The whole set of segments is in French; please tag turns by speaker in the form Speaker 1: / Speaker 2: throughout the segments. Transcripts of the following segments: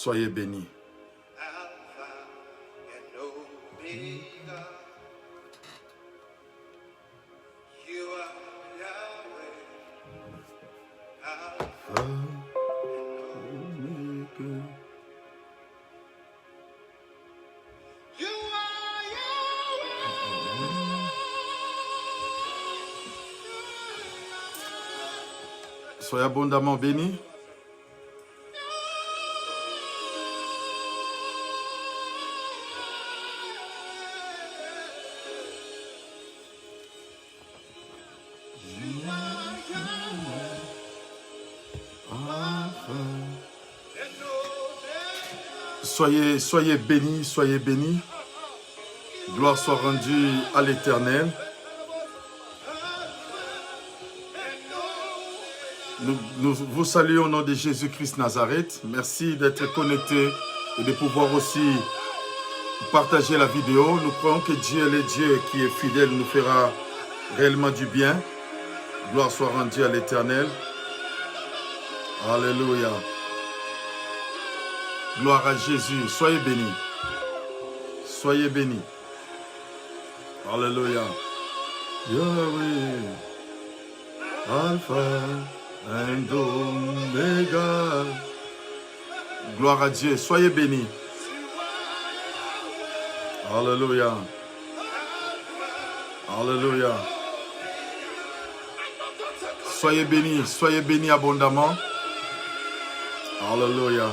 Speaker 1: Soyez bénis. Soyez abondamment bénis. Soyez bénis, soyez bénis. Gloire soit rendue à l'Éternel. Nous vous saluons au nom de Jésus-Christ Nazareth. Merci d'être connectés et de pouvoir aussi partager la vidéo. Nous croyons que Dieu, le Dieu qui est fidèle, nous fera réellement du bien. Gloire soit rendue à l'Éternel. Alléluia. Gloire à Jésus. Soyez bénis. Soyez bénis. Alléluia. Yahweh, Alpha and Omega. Gloire à Dieu. Soyez bénis. Alléluia. Alléluia. Soyez bénis abondamment. Alléluia.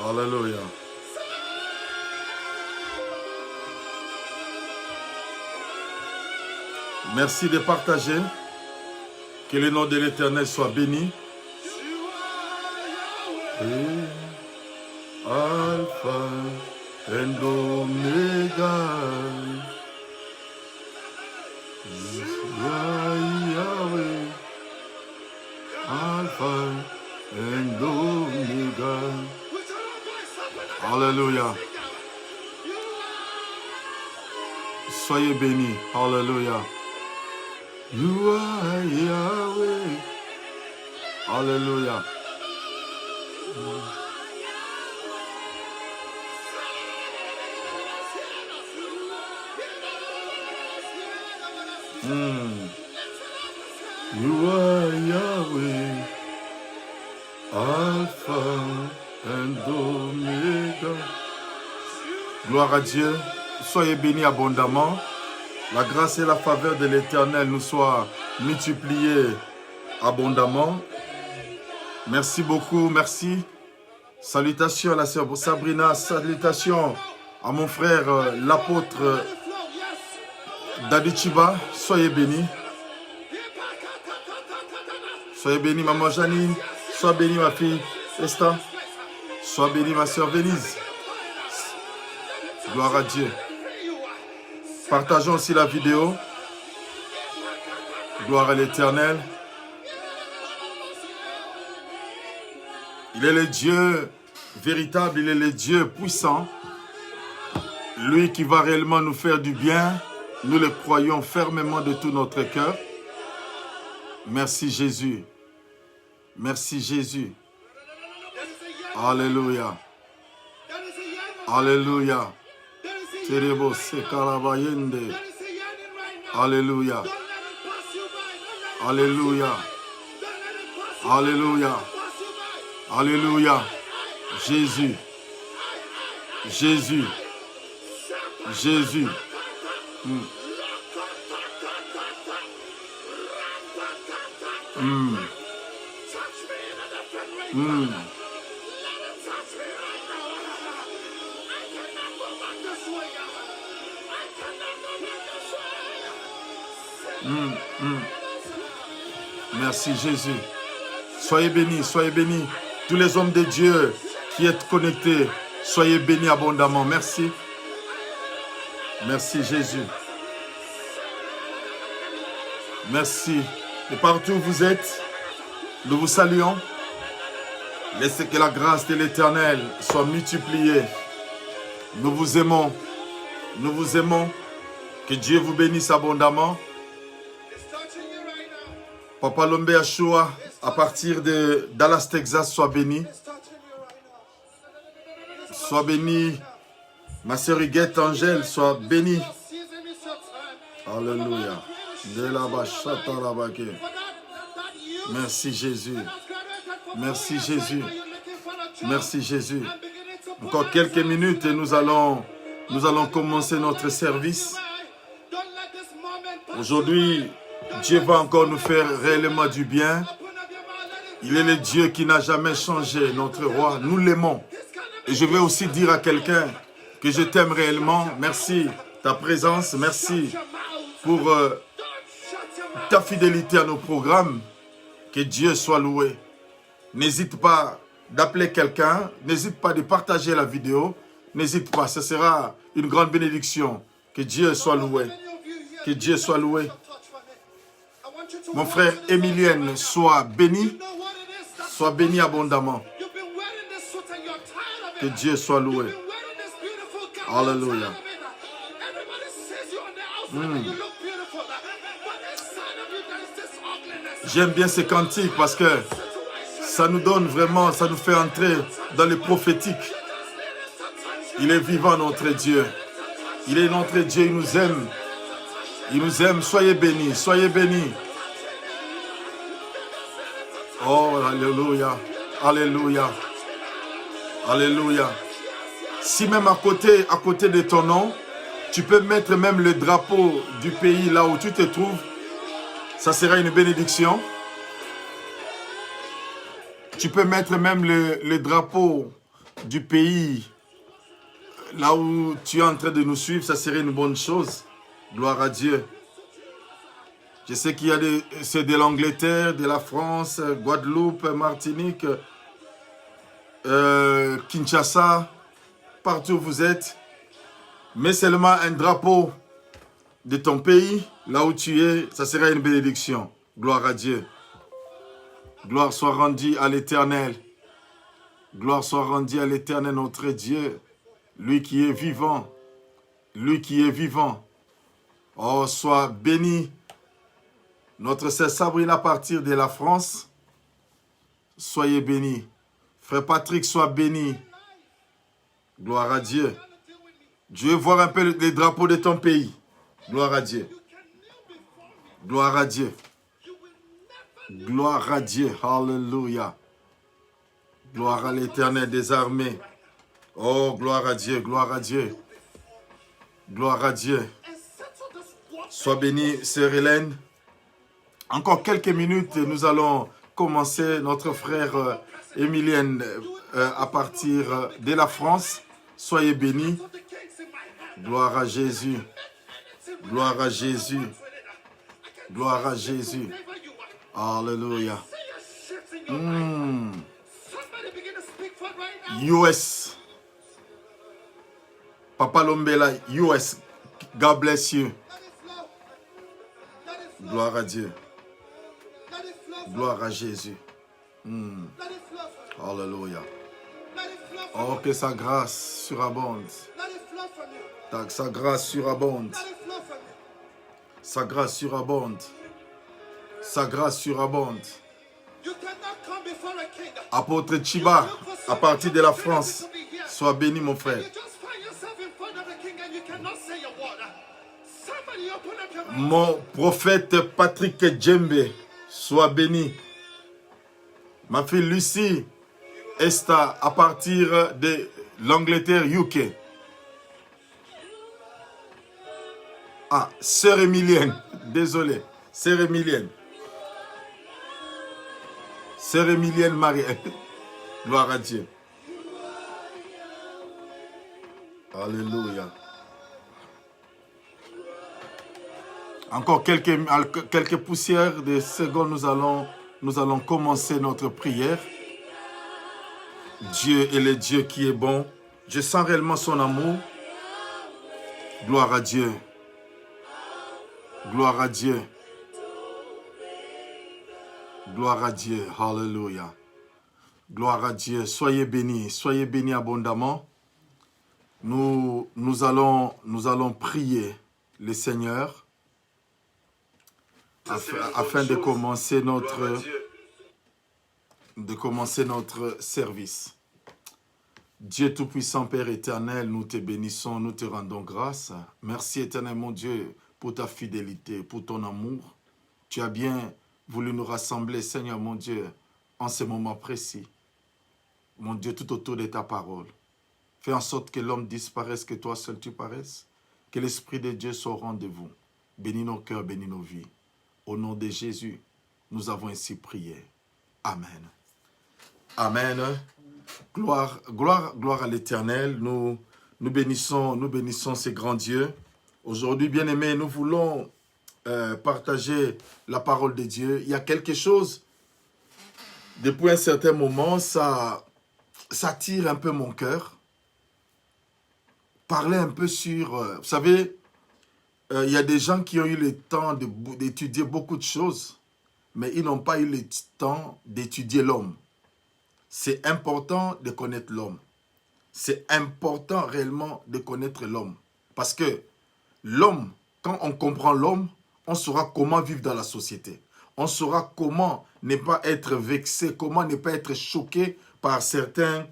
Speaker 1: Alléluia. Merci de partager. Que le nom de l'Éternel soit béni. Alpha and Omega. Yahweh. Alpha and Omega. Alléluia. Soyez bénis. Alléluia. You are Yahweh. Alléluia. You are Yahweh, Alpha and Omega. Gloire à Dieu. Soyez bénis abondamment. La grâce et la faveur de l'Éternel nous soient multipliées abondamment. Merci beaucoup, merci. Salutations à la sœur Sabrina, salutations à mon frère l'apôtre Dadichiba. Soyez bénis. Soyez bénis, maman Janine. Sois bénie, ma fille Esther. Sois bénie, ma sœur Venise. Gloire à Dieu. Partageons aussi la vidéo. Gloire à l'Éternel. Il est le Dieu véritable, il est le Dieu puissant. Lui qui va réellement nous faire du bien. Nous le croyons fermement de tout notre cœur. Merci Jésus. Merci Jésus. Alléluia. Alléluia. Terebo sekarabayende. Alléluia. Alléluia. Alléluia. Alléluia. Jésus. Jésus. Jésus. Merci Jésus. Soyez bénis, soyez bénis. Tous les hommes de Dieu qui êtes connectés, soyez bénis abondamment. Merci. Merci Jésus. Merci. Et partout où vous êtes, nous vous saluons. Laissez que la grâce de l'Éternel soit multipliée. Nous vous aimons. Nous vous aimons. Que Dieu vous bénisse abondamment. Papa Lombe Ashua, à partir de Dallas, Texas, sois béni. Sois béni. Ma sœur Huguette Angèle, sois bénie. Alléluia. Merci Jésus. Merci Jésus. Merci Jésus. Encore quelques minutes et nous allons commencer notre service. Aujourd'hui, Dieu va encore nous faire réellement du bien. Il est le Dieu qui n'a jamais changé, notre roi. Nous l'aimons. Et je vais aussi dire à quelqu'un que je t'aime réellement. Merci ta présence. Merci pour ta fidélité à nos programmes. Que Dieu soit loué. N'hésite pas d'appeler quelqu'un. N'hésite pas de partager la vidéo. N'hésite pas, ce sera une grande bénédiction. Que Dieu soit loué. Que Dieu soit loué. Mon frère Emilienne, sois béni. Sois béni abondamment. Que Dieu soit loué. Alléluia. J'aime bien ces cantiques parce que ça nous donne vraiment, ça nous fait entrer dans le prophétique. Il est vivant, notre Dieu. Il est notre Dieu, il nous aime. Il nous aime. Soyez bénis, soyez bénis. Oh, alléluia, alléluia, alléluia. Si même à côté de ton nom, tu peux mettre même le drapeau du pays là où tu te trouves, ça sera une bénédiction. Tu peux mettre même le drapeau du pays là où tu es en train de nous suivre, ça serait une bonne chose. Gloire à Dieu. Je sais qu'il y a c'est de l'Angleterre, de la France, Guadeloupe, Martinique, Kinshasa, partout où vous êtes. Mets seulement un drapeau de ton pays, là où tu es, ça sera une bénédiction. Gloire à Dieu. Gloire soit rendue à l'Éternel. Gloire soit rendue à l'Éternel, notre Dieu. Lui qui est vivant. Lui qui est vivant. Oh, sois béni. Notre sœur Sabrina à partir de la France. Soyez bénis. Frère Patrick, sois béni. Gloire à Dieu. Je veux voir un peu les drapeaux de ton pays. Gloire à Dieu. Gloire à Dieu. Gloire à Dieu. Alléluia. Gloire à l'Éternel des armées. Oh, gloire à Dieu, gloire à Dieu. Gloire à Dieu. Sois bénie, sœur Hélène. Encore quelques minutes, nous allons commencer notre frère Emilienne à partir de la France. Soyez bénis. Gloire à Jésus. Gloire à Jésus. Gloire à Jésus. Alléluia. US. Papa Lombela, US. God bless you. Gloire à Dieu. Gloire à Jésus. Alléluia. Oh, que sa grâce surabonde. Sa grâce surabonde. Sa grâce surabonde. Sa grâce surabonde. Apôtre Chiba, à partir de la France, sois béni mon frère. Mon prophète Patrick Djembe, sois béni. Ma fille Lucie Esta, à partir de l'Angleterre, UK. Ah, sœur Emilienne, désolé, sœur Emilienne. Sœur Emilienne Marie, gloire à Dieu. Alléluia. Encore quelques poussières de secondes, nous allons commencer notre prière. Dieu est le Dieu qui est bon. Je sens réellement son amour. Gloire à Dieu. Gloire à Dieu. Gloire à Dieu. Alléluia. Gloire à Dieu. Soyez bénis abondamment. Nous allons prier le Seigneur. afin de commencer notre service. Dieu Tout-Puissant, Père éternel, nous te bénissons, nous te rendons grâce. Merci éternel mon Dieu pour ta fidélité, pour ton amour. Tu as bien voulu nous rassembler, Seigneur mon Dieu, en ce moment précis. Mon Dieu, tout autour de ta parole. Fais en sorte que l'homme disparaisse, que toi seul tu paraisses. Que l'Esprit de Dieu soit au rendez-vous. Bénis nos cœurs, bénis nos vies. Au nom de Jésus, nous avons ainsi prié. Amen. Amen. Gloire à l'Éternel. Nous bénissons ces grands dieux. Aujourd'hui, bien-aimés, nous voulons partager la parole de Dieu. Il y a quelque chose, depuis un certain moment, ça tire un peu mon cœur. Parler un peu sur... vous savez, il y a des gens qui ont eu le temps d'étudier beaucoup de choses, mais ils n'ont pas eu le temps d'étudier l'homme. C'est important de connaître l'homme. C'est important réellement de connaître l'homme. Parce que l'homme, quand on comprend l'homme, on saura comment vivre dans la société. On saura comment ne pas être vexé, comment ne pas être choqué par certains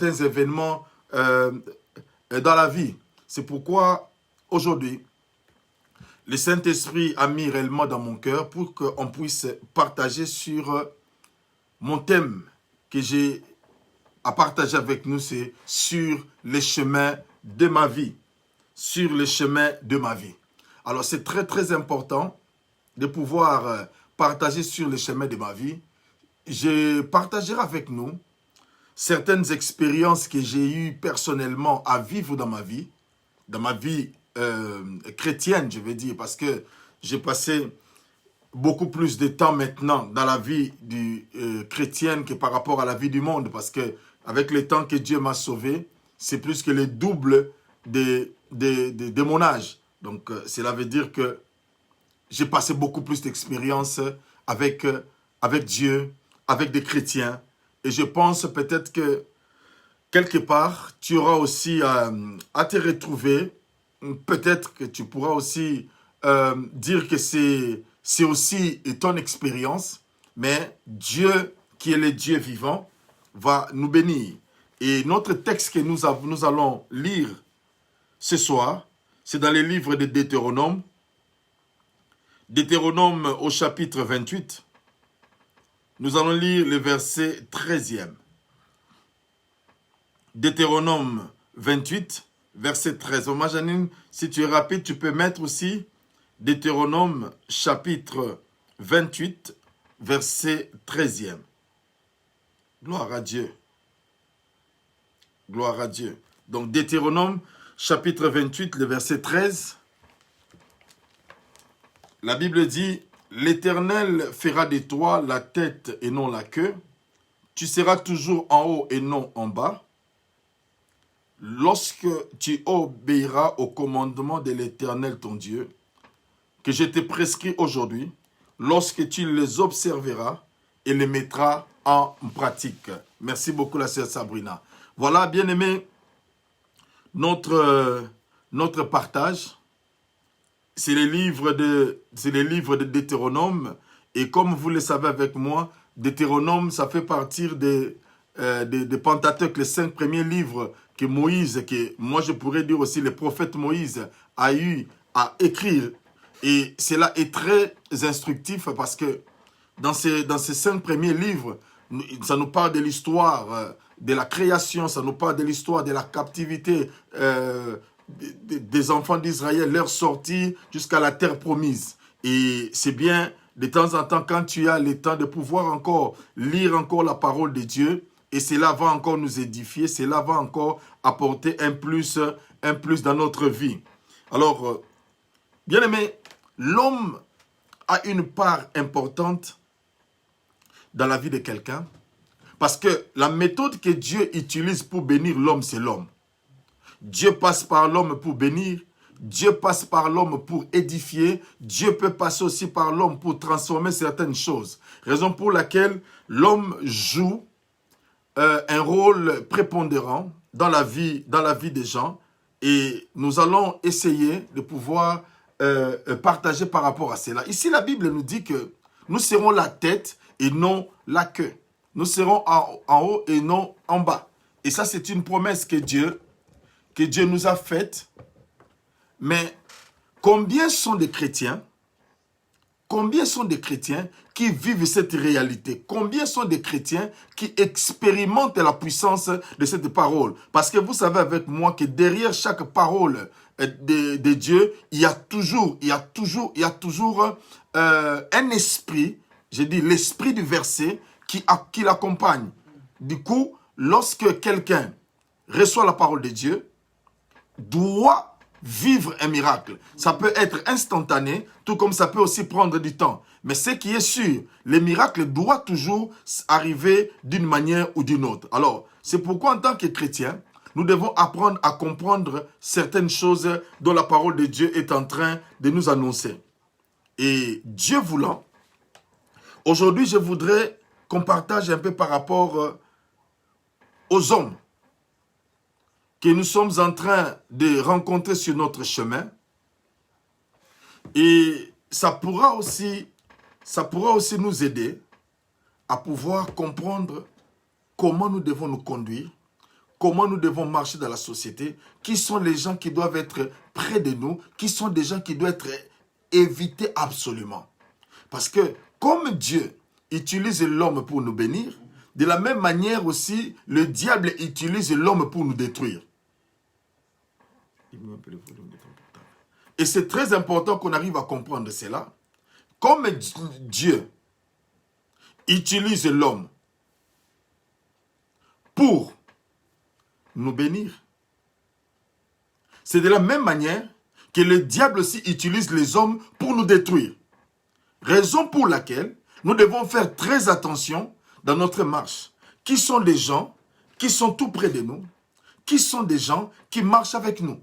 Speaker 1: événements dans la vie. C'est pourquoi, aujourd'hui, le Saint-Esprit a mis réellement dans mon cœur pour qu'on puisse partager sur mon thème que j'ai à partager avec nous, c'est sur les chemins de ma vie. Sur les chemins de ma vie. Alors, c'est très, très important de pouvoir partager sur les chemins de ma vie. Je partagerai avec nous certaines expériences que j'ai eues personnellement à vivre dans ma vie chrétienne, je vais dire, parce que j'ai passé beaucoup plus de temps maintenant dans la vie chrétienne que par rapport à la vie du monde, parce que avec le temps que Dieu m'a sauvé, c'est plus que le double de mon âge. Donc, cela veut dire que j'ai passé beaucoup plus d'expérience avec Dieu, avec des chrétiens. Et je pense peut-être que quelque part, tu auras aussi à te retrouver. Peut-être que tu pourras aussi dire que c'est aussi ton expérience. Mais Dieu, qui est le Dieu vivant, va nous bénir. Et notre texte que nous allons lire ce soir, c'est dans le livre de Deutéronome. Deutéronome au chapitre 28. Nous allons lire le verset 13e. Deutéronome 28, verset 13. Moi, Janine, si tu es rapide, tu peux mettre aussi Deutéronome chapitre 28, verset 13e. Gloire à Dieu. Gloire à Dieu. Donc, Deutéronome chapitre 28, le verset 13. La Bible dit, « L'Éternel fera de toi la tête et non la queue. Tu seras toujours en haut et non en bas. Lorsque tu obéiras au commandement de l'Éternel ton Dieu, que je te prescris aujourd'hui, lorsque tu les observeras et les mettras en pratique. » Merci beaucoup la sœur Sabrina. Voilà, bien-aimés, notre partage. C'est les livres de Deutéronome. Et comme vous le savez avec moi, Deutéronome, ça fait partie des Pentateuque, les 5 premiers livres que Moïse, que moi je pourrais dire aussi le prophète Moïse a eu à écrire. Et cela est très instructif parce que dans ces 5 premiers livres, ça nous parle de l'histoire de la création, ça nous parle de l'histoire de la captivité des enfants d'Israël, leur sortie jusqu'à la terre promise. Et c'est bien, de temps en temps, quand tu as le temps de pouvoir encore lire encore la parole de Dieu, et cela va encore nous édifier, cela va encore apporter un plus dans notre vie. Alors, bien aimé, l'homme a une part importante dans la vie de quelqu'un, parce que la méthode que Dieu utilise pour bénir l'homme, c'est l'homme. Dieu passe par l'homme pour bénir, Dieu passe par l'homme pour édifier, Dieu peut passer aussi par l'homme pour transformer certaines choses. Raison pour laquelle l'homme joue un rôle prépondérant dans la vie des gens, et nous allons essayer de pouvoir partager par rapport à cela. Ici, la Bible nous dit que nous serons la tête et non la queue. Nous serons en haut et non en bas. Et ça, c'est une promesse que Dieu nous a faite. Mais combien sont des chrétiens qui vivent cette réalité? Combien sont des chrétiens qui expérimentent la puissance de cette parole? Parce que vous savez avec moi que derrière chaque parole de Dieu, il y a toujours un esprit, je dis l'esprit du verset qui l'accompagne. Du coup, lorsque quelqu'un reçoit la parole de Dieu, doit vivre un miracle. Ça peut être instantané, tout comme ça peut aussi prendre du temps. Mais ce qui est sûr, le miracle doit toujours arriver d'une manière ou d'une autre. Alors, c'est pourquoi en tant que chrétien, nous devons apprendre à comprendre certaines choses dont la parole de Dieu est en train de nous annoncer. Et Dieu voulant, aujourd'hui, je voudrais qu'on partage un peu par rapport aux hommes que nous sommes en train de rencontrer sur notre chemin. Et ça pourra aussi nous aider à pouvoir comprendre comment nous devons nous conduire, comment nous devons marcher dans la société, qui sont les gens qui doivent être près de nous, qui sont des gens qui doivent être évités absolument. Parce que comme Dieu utilise l'homme pour nous bénir, de la même manière aussi, le diable utilise l'homme pour nous détruire. Et c'est très important qu'on arrive à comprendre cela. Comme Dieu utilise l'homme pour nous bénir, c'est de la même manière que le diable aussi utilise les hommes pour nous détruire. Raison pour laquelle nous devons faire très attention dans notre marche. Qui sont des gens qui sont tout près de nous? Qui sont des gens qui marchent avec nous?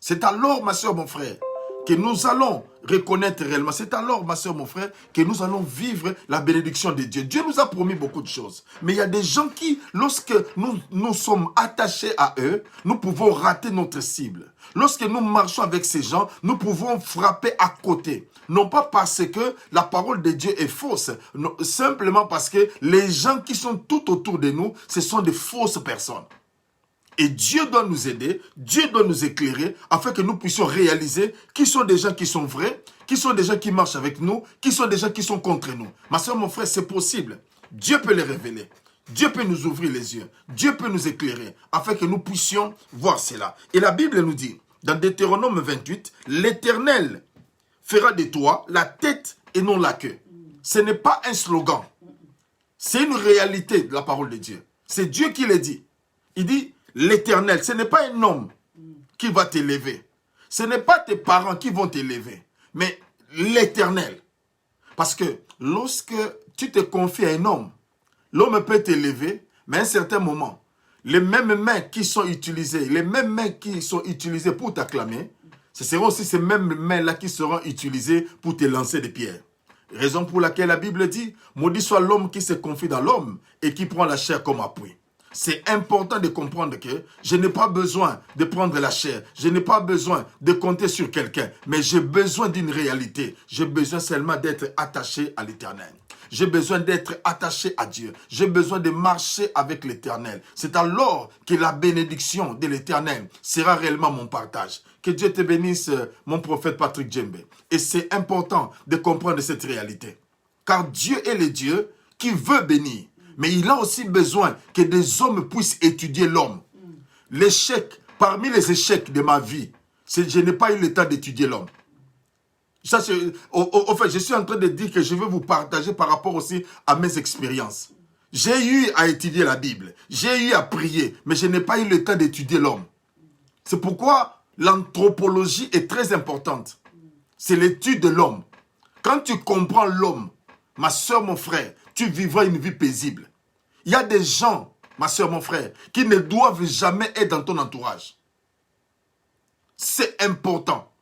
Speaker 1: C'est alors, ma soeur, mon frère, que nous allons reconnaître réellement. C'est alors, ma soeur, mon frère, que nous allons vivre la bénédiction de Dieu. Dieu nous a promis beaucoup de choses. Mais il y a des gens qui, lorsque nous sommes attachés à eux, nous pouvons rater notre cible. Lorsque nous marchons avec ces gens, nous pouvons frapper à côté. Non pas parce que la parole de Dieu est fausse, non, simplement parce que les gens qui sont tout autour de nous, ce sont des fausses personnes. Et Dieu doit nous aider, Dieu doit nous éclairer, afin que nous puissions réaliser qui sont des gens qui sont vrais, qui sont des gens qui marchent avec nous, qui sont des gens qui sont contre nous. Ma soeur, mon frère, c'est possible. Dieu peut les révéler. Dieu peut nous ouvrir les yeux. Dieu peut nous éclairer, afin que nous puissions voir cela. Et la Bible nous dit, dans Deutéronome 28, l'Éternel fera de toi la tête et non la queue. Ce n'est pas un slogan. C'est une réalité de la parole de Dieu. C'est Dieu qui le dit. Il dit, l'Éternel, ce n'est pas un homme qui va t'élever. Ce n'est pas tes parents qui vont t'élever, mais l'Éternel. Parce que lorsque tu te confies à un homme, l'homme peut t'élever, mais à un certain moment, les mêmes mains qui sont utilisées, pour t'acclamer, ce seront aussi ces mêmes mains-là qui seront utilisées pour te lancer des pierres. Raison pour laquelle la Bible dit, maudit soit l'homme qui se confie dans l'homme et qui prend la chair comme appui. C'est important de comprendre que je n'ai pas besoin de prendre la chair. Je n'ai pas besoin de compter sur quelqu'un. Mais j'ai besoin d'une réalité. J'ai besoin seulement d'être attaché à l'Éternel. J'ai besoin d'être attaché à Dieu. J'ai besoin de marcher avec l'Éternel. C'est alors que la bénédiction de l'Éternel sera réellement mon partage. Que Dieu te bénisse, mon prophète Patrick Djembe. Et c'est important de comprendre cette réalité. Car Dieu est le Dieu qui veut bénir. Mais il a aussi besoin que des hommes puissent étudier l'homme. L'échec, parmi les échecs de ma vie, c'est je n'ai pas eu le temps d'étudier l'homme. Ça, au fait, je suis en train de dire que je veux vous partager par rapport aussi à mes expériences. J'ai eu à étudier la Bible, j'ai eu à prier, mais je n'ai pas eu le temps d'étudier l'homme. C'est pourquoi l'anthropologie est très importante. C'est l'étude de l'homme. Quand tu comprends l'homme, ma soeur, mon frère, tu vivras une vie paisible. Il y a des gens, ma soeur, mon frère, qui ne doivent jamais être dans ton entourage. C'est important.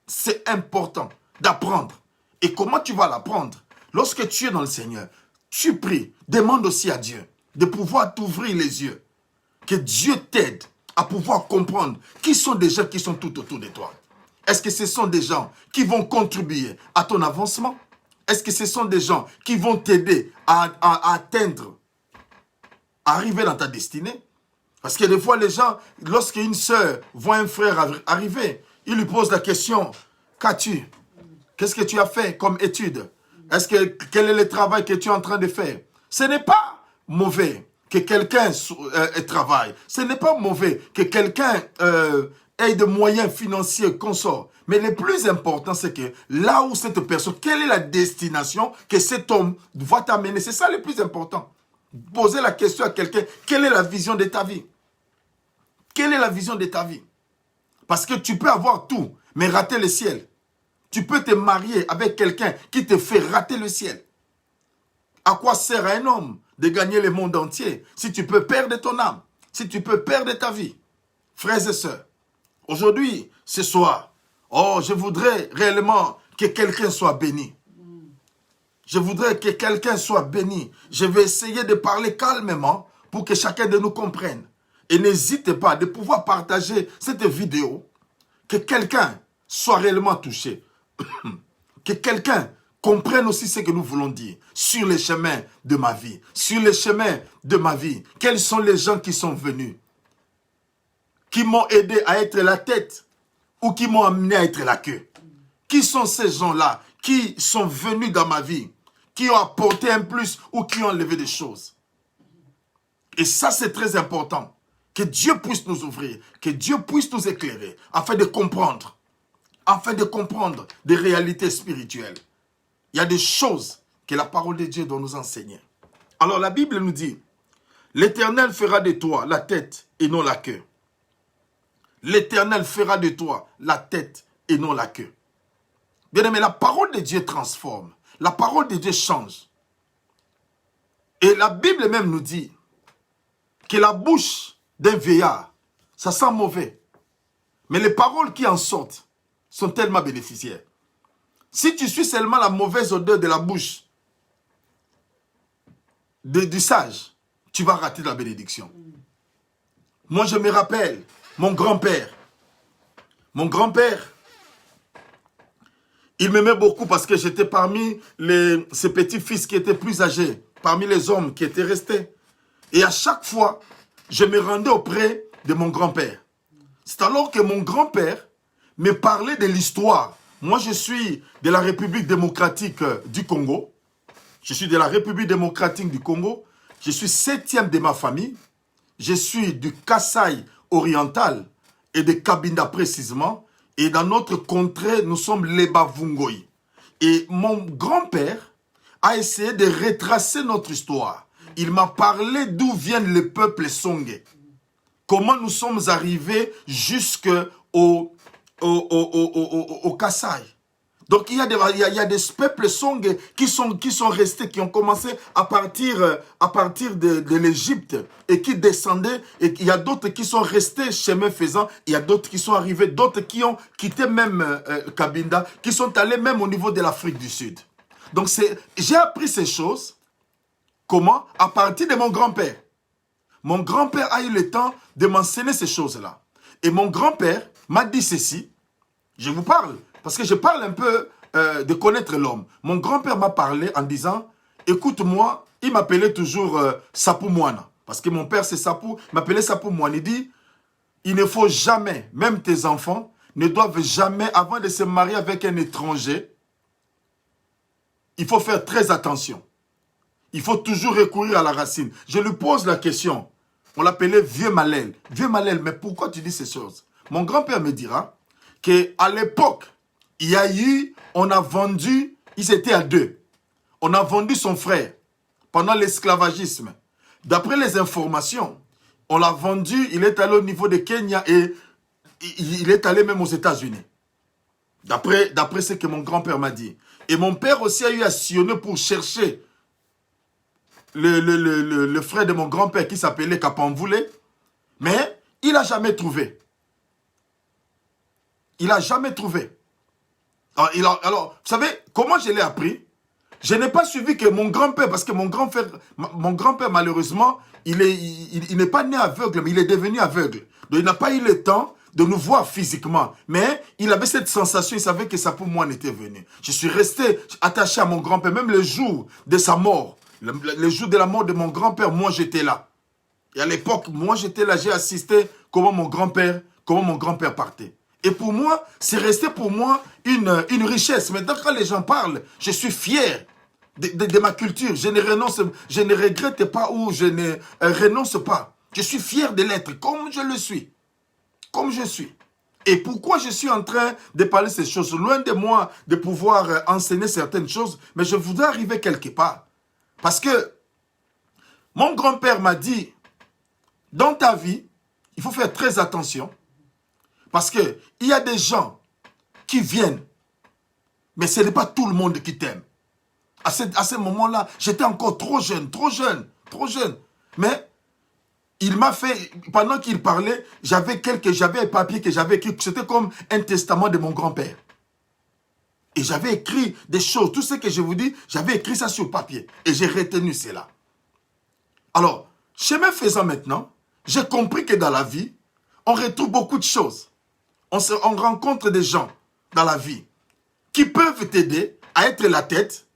Speaker 1: C'est important d'apprendre. Et comment tu vas l'apprendre? Lorsque tu es dans le Seigneur, tu pries, demande aussi à Dieu de pouvoir t'ouvrir les yeux. Que Dieu t'aide à pouvoir comprendre qui sont des gens qui sont tout autour de toi. Est-ce que ce sont des gens qui vont contribuer à ton avancement? Est-ce que ce sont des gens qui vont t'aider à atteindre, à arriver dans ta destinée? Parce que des fois, les gens, lorsqu'une sœur voit un frère arriver, il lui pose la question, qu'as-tu? Qu'est-ce que tu as fait comme étude? Quel est le travail que tu es en train de faire? Ce n'est pas mauvais que quelqu'un travaille. Ce n'est pas mauvais que quelqu'un ait de moyens financiers qu'on sort. Mais le plus important, c'est que là où cette personne, quelle est la destination que cet homme va t'amener? C'est ça le plus important. Poser la question à quelqu'un, quelle est la vision de ta vie? Quelle est la vision de ta vie? Parce que tu peux avoir tout, mais rater le ciel. Tu peux te marier avec quelqu'un qui te fait rater le ciel. À quoi sert à un homme de gagner le monde entier si tu peux perdre ton âme, si tu peux perdre ta vie? Frères et sœurs, aujourd'hui, ce soir, je voudrais réellement que quelqu'un soit béni. Je voudrais que quelqu'un soit béni. Je vais essayer de parler calmement pour que chacun de nous comprenne. Et n'hésitez pas de pouvoir partager cette vidéo, que quelqu'un soit réellement touché. Que quelqu'un comprenne aussi ce que nous voulons dire sur les chemins de ma vie. Sur les chemins de ma vie. Quels sont les gens qui sont venus? Qui m'ont aidé à être la tête ou qui m'ont amené à être la queue? Qui sont ces gens-là qui sont venus dans ma vie? Qui ont apporté un plus ou qui ont enlevé des choses? Et ça, c'est très important. Que Dieu puisse nous ouvrir, que Dieu puisse nous éclairer afin de comprendre des réalités spirituelles. Il y a des choses que la parole de Dieu doit nous enseigner. Alors la Bible nous dit, l'Éternel fera de toi la tête et non la queue. L'Éternel fera de toi la tête et non la queue. Bien aimé, la parole de Dieu transforme. La parole de Dieu change. Et la Bible même nous dit que la bouche d'un vieillard, ça sent mauvais. Mais les paroles qui en sortent sont tellement bénéficiaires. Si tu suis seulement la mauvaise odeur de la bouche du sage, tu vas rater la bénédiction. Moi, je me rappelle, mon grand-père, il m'aimait beaucoup parce que j'étais parmi ses petits-fils qui étaient plus âgés, parmi les hommes qui étaient restés. Et à chaque fois, je me rendais auprès de mon grand-père. C'est alors que mon grand-père me parlait de l'histoire. Moi, je suis de la République démocratique du Congo. Je suis de la République démocratique du Congo. Je suis 7e de ma famille. Je suis du Kasaï oriental et de Kabinda précisément. Et dans notre contrée, nous sommes les Bavungoï. Et mon grand-père a essayé de retracer notre histoire. Il m'a parlé d'où viennent les peuples Songé. Comment nous sommes arrivés jusqu'au Kasaï. Donc il y a des peuples Songé qui sont restés, qui ont commencé à partir de l'Égypte et qui descendaient. Et il y a d'autres qui sont restés chemin faisant. Il y a d'autres qui sont arrivés, d'autres qui ont quitté même Kabinda, qui sont allés même au niveau de l'Afrique du Sud. Donc j'ai appris ces choses. Comment? À partir de mon grand-père. Mon grand-père a eu le temps de m'enseigner ces choses-là. Et mon grand-père m'a dit ceci. Je vous parle, parce que je parle un peu de connaître l'homme. Mon grand-père m'a parlé en disant, écoute-moi, il m'appelait toujours Sapou Moana. Parce que mon père c'est Sapou, il m'appelait Sapou Moana. Il dit, il ne faut jamais, même tes enfants, ne doivent jamais, avant de se marier avec un étranger, il faut faire très attention. Il faut toujours recourir à la racine. Je lui pose la question. On l'appelait Vieux Malel. Vieux Malel, mais pourquoi tu dis ces choses? Mon grand-père me dira qu'à l'époque, il y a eu, on a vendu, ils étaient à deux. On a vendu son frère pendant l'esclavagisme. D'après les informations, on l'a vendu, il est allé au niveau de Kenya et il est allé même aux États-Unis. D'après ce que mon grand-père m'a dit. Et mon père aussi a eu à sillonner pour chercher le frère de mon grand-père qui s'appelait Kapamvoulé, mais il n'a jamais trouvé. Il n'a jamais trouvé. Alors, vous savez, comment je l'ai appris? Je n'ai pas suivi que mon grand-père, parce que mon grand-père, malheureusement, il n'est pas né aveugle, mais il est devenu aveugle. Donc, il n'a pas eu le temps de nous voir physiquement. Mais il avait cette sensation, il savait que ça pour moi n'était venu. Je suis resté attaché à mon grand-père, même le jour de sa mort. Le jour de la mort de mon grand-père, moi j'étais là. Et à l'époque, moi j'étais là, j'ai assisté comment mon grand-père partait. Et pour moi, c'est resté pour moi une richesse. Maintenant, quand les gens parlent, je suis fier de ma culture. Je ne regrette pas ou je ne renonce pas. Je suis fier de l'être comme je le suis. Comme je suis. Et pourquoi je suis en train de parler de ces choses? Loin de moi de pouvoir enseigner certaines choses, mais je voudrais arriver quelque part. Parce que mon grand-père m'a dit, dans ta vie, il faut faire très attention. Parce qu'il y a des gens qui viennent, mais ce n'est pas tout le monde qui t'aime. À ce moment-là, j'étais encore trop jeune. Mais il m'a fait, pendant qu'il parlait, j'avais un papier que j'avais écrit. C'était comme un testament de mon grand-père. Et j'avais écrit des choses. Tout ce que je vous dis, j'avais écrit ça sur papier. Et j'ai retenu cela. Alors, chemin faisant maintenant, j'ai compris que dans la vie, on retrouve beaucoup de choses. On rencontre des gens dans la vie qui peuvent t'aider à être la tête,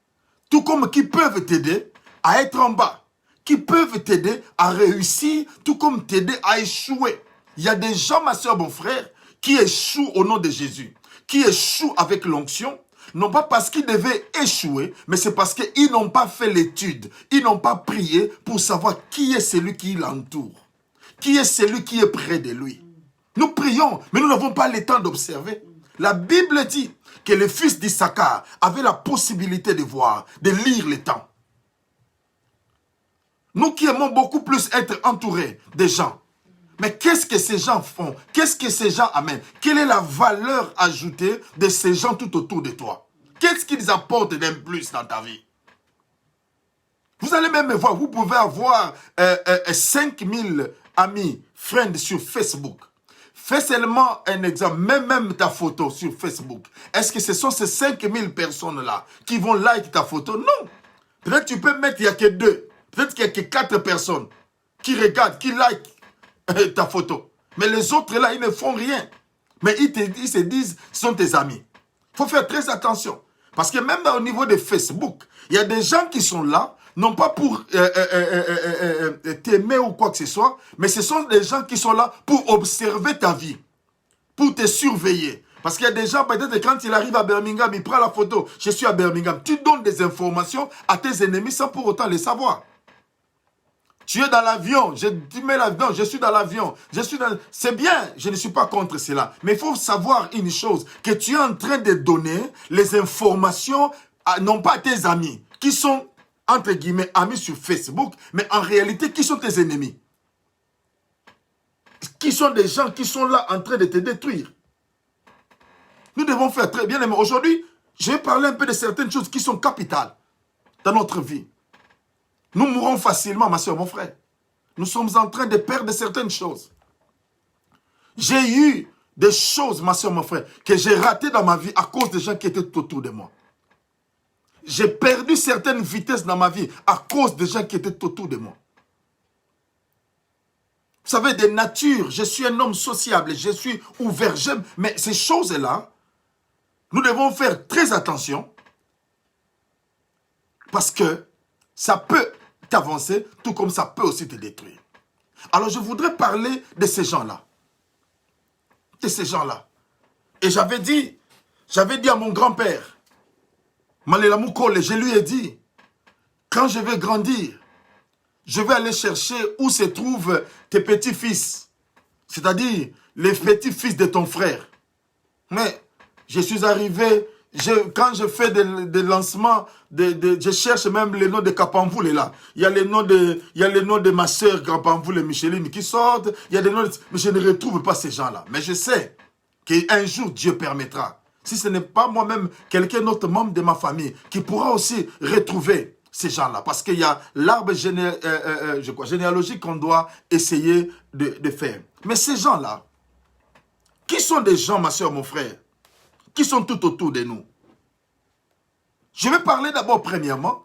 Speaker 1: tout comme qui peuvent t'aider à être en bas, qui peuvent t'aider à réussir, tout comme t'aider à échouer. Il y a des gens, ma soeur, mon frère, qui échouent au nom de Jésus, qui échouent avec l'onction, non pas parce qu'ils devaient échouer, mais c'est parce qu'ils n'ont pas fait l'étude, ils n'ont pas prié pour savoir qui est celui qui l'entoure, qui est celui qui est près de lui. Nous prions, mais nous n'avons pas le temps d'observer. La Bible dit que le fils d'Issachar avait la possibilité de voir, de lire le temps. Nous qui aimons beaucoup plus être entourés des gens. Mais qu'est-ce que ces gens font? Qu'est-ce que ces gens amènent? Quelle est la valeur ajoutée de ces gens tout autour de toi? Qu'est-ce qu'ils apportent d'un plus dans ta vie? Vous allez même voir, vous pouvez avoir 5000 amis, friends sur Facebook. Fais seulement un exemple, même ta photo sur Facebook. Est-ce que ce sont ces 5000 personnes-là qui vont like ta photo? Non. Peut-être que tu peux mettre, il n'y a que 2. Peut-être qu'il n'y a que 4 personnes qui regardent, qui like ta photo. Mais les autres là, ils ne font rien. Mais ils se disent, ce sont tes amis. Il faut faire très attention. Parce que même au niveau de Facebook, il y a des gens qui sont là, non pas pour t'aimer ou quoi que ce soit, mais ce sont des gens qui sont là pour observer ta vie, pour te surveiller. Parce qu'il y a des gens, peut-être quand il arrive à Birmingham, il prend la photo, je suis à Birmingham. Tu donnes des informations à tes ennemis sans pour autant les savoir. Tu es dans l'avion, tu mets l'avion, je suis dans l'avion, c'est bien, je ne suis pas contre cela. Mais il faut savoir une chose, que tu es en train de donner les informations, non pas à tes amis, qui sont, entre guillemets, amis sur Facebook, mais en réalité, qui sont tes ennemis? Qui sont des gens qui sont là en train de te détruire? Nous devons faire très bien. Mais aujourd'hui, je vais parler un peu de certaines choses qui sont capitales dans notre vie. Nous mourrons facilement, ma soeur, mon frère. Nous sommes en train de perdre certaines choses. J'ai eu des choses, ma soeur, mon frère, que j'ai ratées dans ma vie à cause des gens qui étaient tout autour de moi. J'ai perdu certaines vitesses dans ma vie à cause des gens qui étaient autour de moi. Vous savez, de nature, je suis un homme sociable, je suis ouvert, j'aime. Mais ces choses-là, nous devons faire très attention parce que ça peut t'avancer, tout comme ça peut aussi te détruire. Alors, je voudrais parler de ces gens-là. De ces gens-là. Et j'avais dit à mon grand-père, Malela Moukole, je lui ai dit, quand je vais grandir, je vais aller chercher où se trouvent tes petits-fils, c'est-à-dire les petits-fils de ton frère. Mais je suis arrivé, quand je fais des lancements, je cherche même les noms de Kapamvoule là. Il y a les noms de ma soeur Kapamvoule et Micheline qui sortent. Il y a des noms mais je ne retrouve pas ces gens-là. Mais je sais qu'un jour Dieu permettra. Si ce n'est pas moi-même, quelqu'un d'autre membre de ma famille qui pourra aussi retrouver ces gens-là. Parce qu'il y a l'arbre généalogique qu'on doit essayer de faire. Mais ces gens-là, qui sont des gens, ma soeur, mon frère, qui sont tout autour de nous? Je vais parler d'abord premièrement,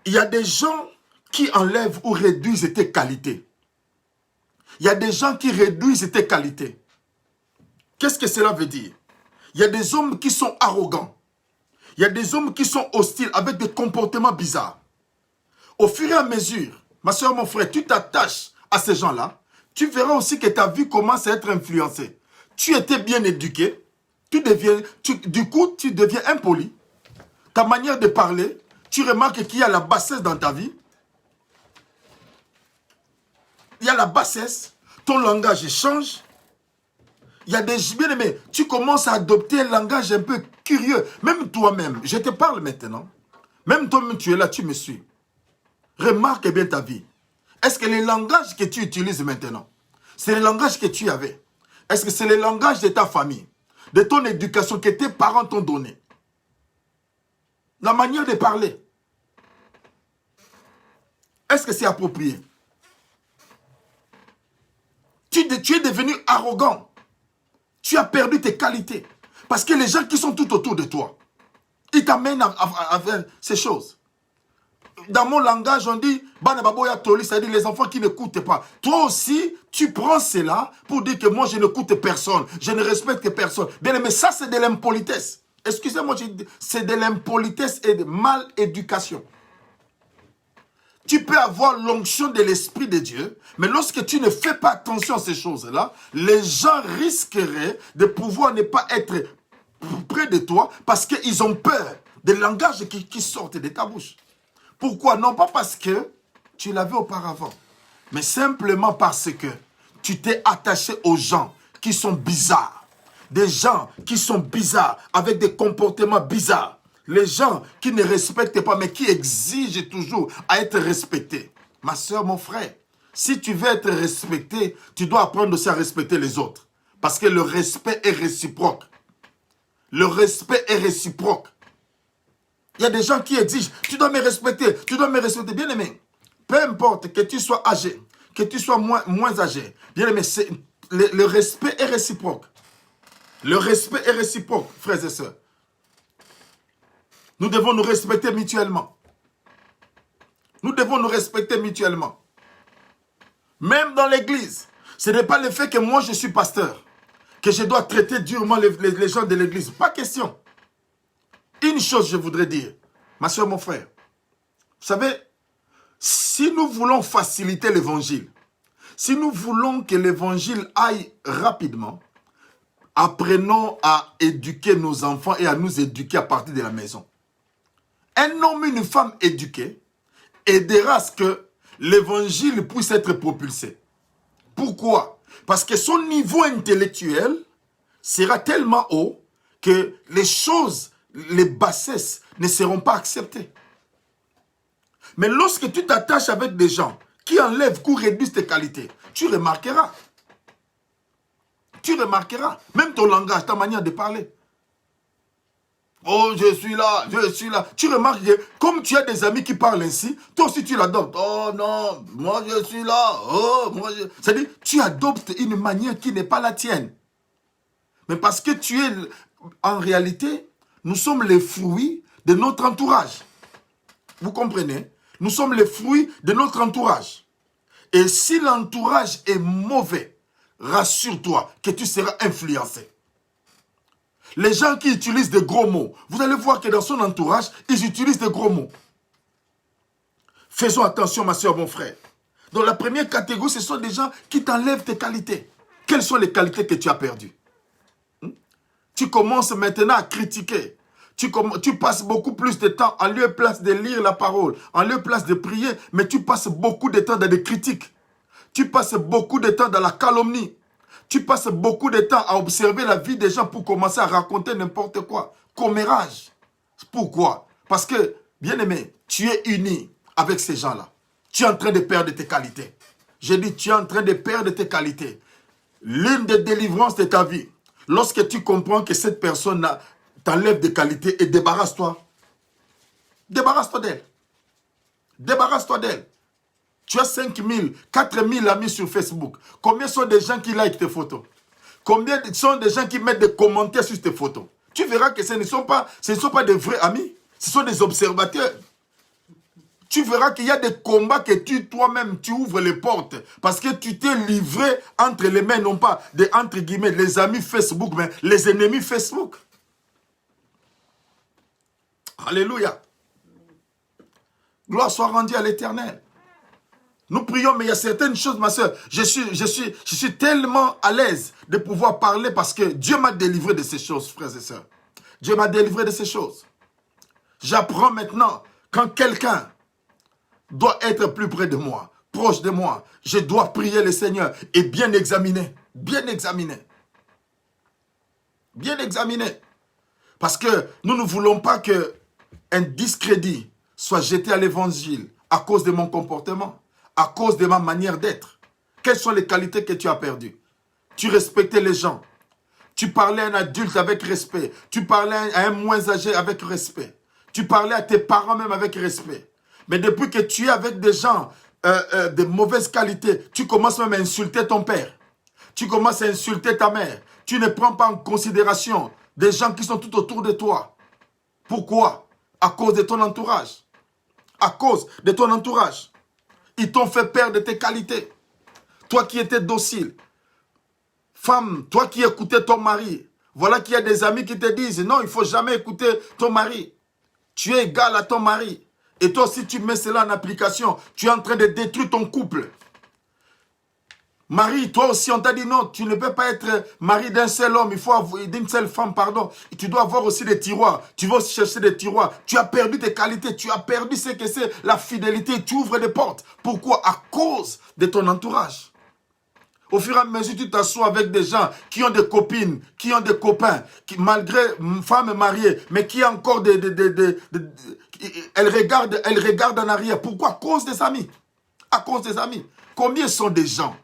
Speaker 1: il y a des gens qui enlèvent ou réduisent tes qualités. Il y a des gens qui réduisent tes qualités. Qu'est-ce que cela veut dire? Il y a des hommes qui sont arrogants. Il y a des hommes qui sont hostiles avec des comportements bizarres. Au fur et à mesure, ma soeur, mon frère, tu t'attaches à ces gens-là, tu verras aussi que ta vie commence à être influencée. Tu étais bien éduqué, du coup, tu deviens impoli. Ta manière de parler, tu remarques qu'il y a la bassesse dans ta vie. Il y a la bassesse, ton langage change. Il y a des bien-aimés, tu commences à adopter un langage un peu curieux. Même toi-même, je te parle maintenant. Même toi-même, tu es là, tu me suis. Remarque bien ta vie. Est-ce que le langage que tu utilises maintenant, c'est le langage que tu avais? Est-ce que c'est le langage de ta famille, de ton éducation que tes parents t'ont donné? La manière de parler. Est-ce que c'est approprié? Tu es devenu arrogant. Tu as perdu tes qualités. Parce que les gens qui sont tout autour de toi, ils t'amènent à faire ces choses. Dans mon langage, on dit, c'est-à-dire les enfants qui n'écoutent pas. Toi aussi, tu prends cela pour dire que moi, je n'écoute personne. Je ne respecte personne. Bien, mais ça, c'est de l'impolitesse. Excusez-moi, c'est de l'impolitesse et de mal éducation. Tu peux avoir l'onction de l'Esprit de Dieu, mais lorsque tu ne fais pas attention à ces choses-là, les gens risqueraient de pouvoir ne pas être près de toi parce qu'ils ont peur des langages qui sortent de ta bouche. Pourquoi? Non pas parce que tu l'avais auparavant, mais simplement parce que tu t'es attaché aux gens qui sont bizarres. Des gens qui sont bizarres, avec des comportements bizarres. Les gens qui ne respectent pas, mais qui exigent toujours à être respectés. Ma soeur, mon frère, si tu veux être respecté, tu dois apprendre aussi à respecter les autres. Parce que le respect est réciproque. Le respect est réciproque. Il y a des gens qui exigent, tu dois me respecter, tu dois me respecter. Bien aimé, peu importe que tu sois âgé, que tu sois moins âgé. Bien aimé, le respect est réciproque. Le respect est réciproque, frères et sœurs. Nous devons nous respecter mutuellement. Nous devons nous respecter mutuellement. Même dans l'église, ce n'est pas le fait que moi je suis pasteur, que je dois traiter durement les gens de l'église. Pas question. Une chose je voudrais dire, ma soeur, mon frère. Vous savez, si nous voulons faciliter l'évangile, si nous voulons que l'évangile aille rapidement, apprenons à éduquer nos enfants et à nous éduquer à partir de la maison. Un homme et une femme éduqués aidera à ce que l'évangile puisse être propulsé. Pourquoi? Parce que son niveau intellectuel sera tellement haut que les choses, les bassesses ne seront pas acceptées. Mais lorsque tu t'attaches avec des gens qui enlèvent ou réduisent tes qualités, tu remarqueras. Tu remarqueras. Même ton langage, ta manière de parler. Oh, je suis là, je suis là. Tu remarques que comme tu as des amis qui parlent ainsi, toi aussi tu l'adoptes. Oh non, moi je suis là. Oh, moi je... C'est-à-dire, tu adoptes une manière qui n'est pas la tienne. Mais parce que tu es... En réalité, nous sommes les fruits de notre entourage. Vous comprenez? Nous sommes les fruits de notre entourage. Et si l'entourage est mauvais, rassure-toi que tu seras influencé. Les gens qui utilisent des gros mots, vous allez voir que dans son entourage, ils utilisent des gros mots. Faisons attention, ma soeur, mon frère. Dans la première catégorie, ce sont des gens qui t'enlèvent tes qualités. Quelles sont les qualités que tu as perdues? Tu commences maintenant à critiquer. Tu passes beaucoup plus de temps, en lieu et place de lire la parole, en lieu et place de prier, mais tu passes beaucoup de temps dans des critiques. Tu passes beaucoup de temps dans la calomnie. Tu passes beaucoup de temps à observer la vie des gens pour commencer à raconter n'importe quoi. Commérage. Pourquoi? Parce que, bien aimé, tu es uni avec ces gens-là. Tu es en train de perdre tes qualités. J'ai dit, tu es en train de perdre tes qualités. L'une des délivrances de ta vie, lorsque tu comprends que cette personne t'enlève des qualités et débarrasse-toi. Débarrasse-toi d'elle. Débarrasse-toi d'elle. Tu as 5 000, 4 000 amis sur Facebook. Combien sont des gens qui likent tes photos? Combien sont des gens qui mettent des commentaires sur tes photos? Tu verras que ce ne sont pas des vrais amis. Ce sont des observateurs. tu verras qu'il y a des combats que toi-même, tu ouvres les portes. Parce que tu t'es livré entre les mains, non pas des, entre guillemets, les amis Facebook, mais les ennemis Facebook. Alléluia. Gloire soit rendue à l'Éternel. Nous prions, mais il y a certaines choses, ma soeur. Je suis tellement à l'aise de pouvoir parler parce que Dieu m'a délivré de ces choses, frères et sœurs. Dieu m'a délivré de ces choses. J'apprends maintenant, quand quelqu'un doit être plus près de moi, proche de moi, je dois prier le Seigneur et bien examiner. Bien examiner. Bien examiner. Parce que nous ne voulons pas qu'un discrédit soit jeté à l'évangile à cause de mon comportement, à cause de ma manière d'être. Quelles sont les qualités que tu as perdues? Tu respectais les gens. Tu parlais à un adulte avec respect. Tu parlais à un moins âgé avec respect. Tu parlais à tes parents même avec respect. Mais depuis que tu es avec des gens de mauvaise qualité, tu commences même à insulter ton père. Tu commences à insulter ta mère. Tu ne prends pas en considération des gens qui sont tout autour de toi. Pourquoi? À cause de ton entourage. À cause de ton entourage. Ils t'ont fait perdre tes qualités. Toi qui étais docile. Femme, toi qui écoutais ton mari. Voilà qu'il y a des amis qui te disent, non, il ne faut jamais écouter ton mari. Tu es égal à ton mari. Et toi aussi, tu mets cela en application. Tu es en train de détruire ton couple. Marie, toi aussi, on t'a dit non, tu ne peux pas être mari d'un seul homme, il faut avoir d'une seule femme, pardon. Et tu dois avoir aussi des tiroirs. Tu vas aussi chercher des tiroirs. Tu as perdu tes qualités, tu as perdu ce que c'est la fidélité. Tu ouvres des portes. Pourquoi? À cause de ton entourage. Au fur et à mesure, tu t'assois avec des gens qui ont des copines, qui ont des copains, qui, malgré femme mariée, mais qui ont encore elle regarde en arrière. Pourquoi? À cause des amis. À cause des amis. Combien sont des gens?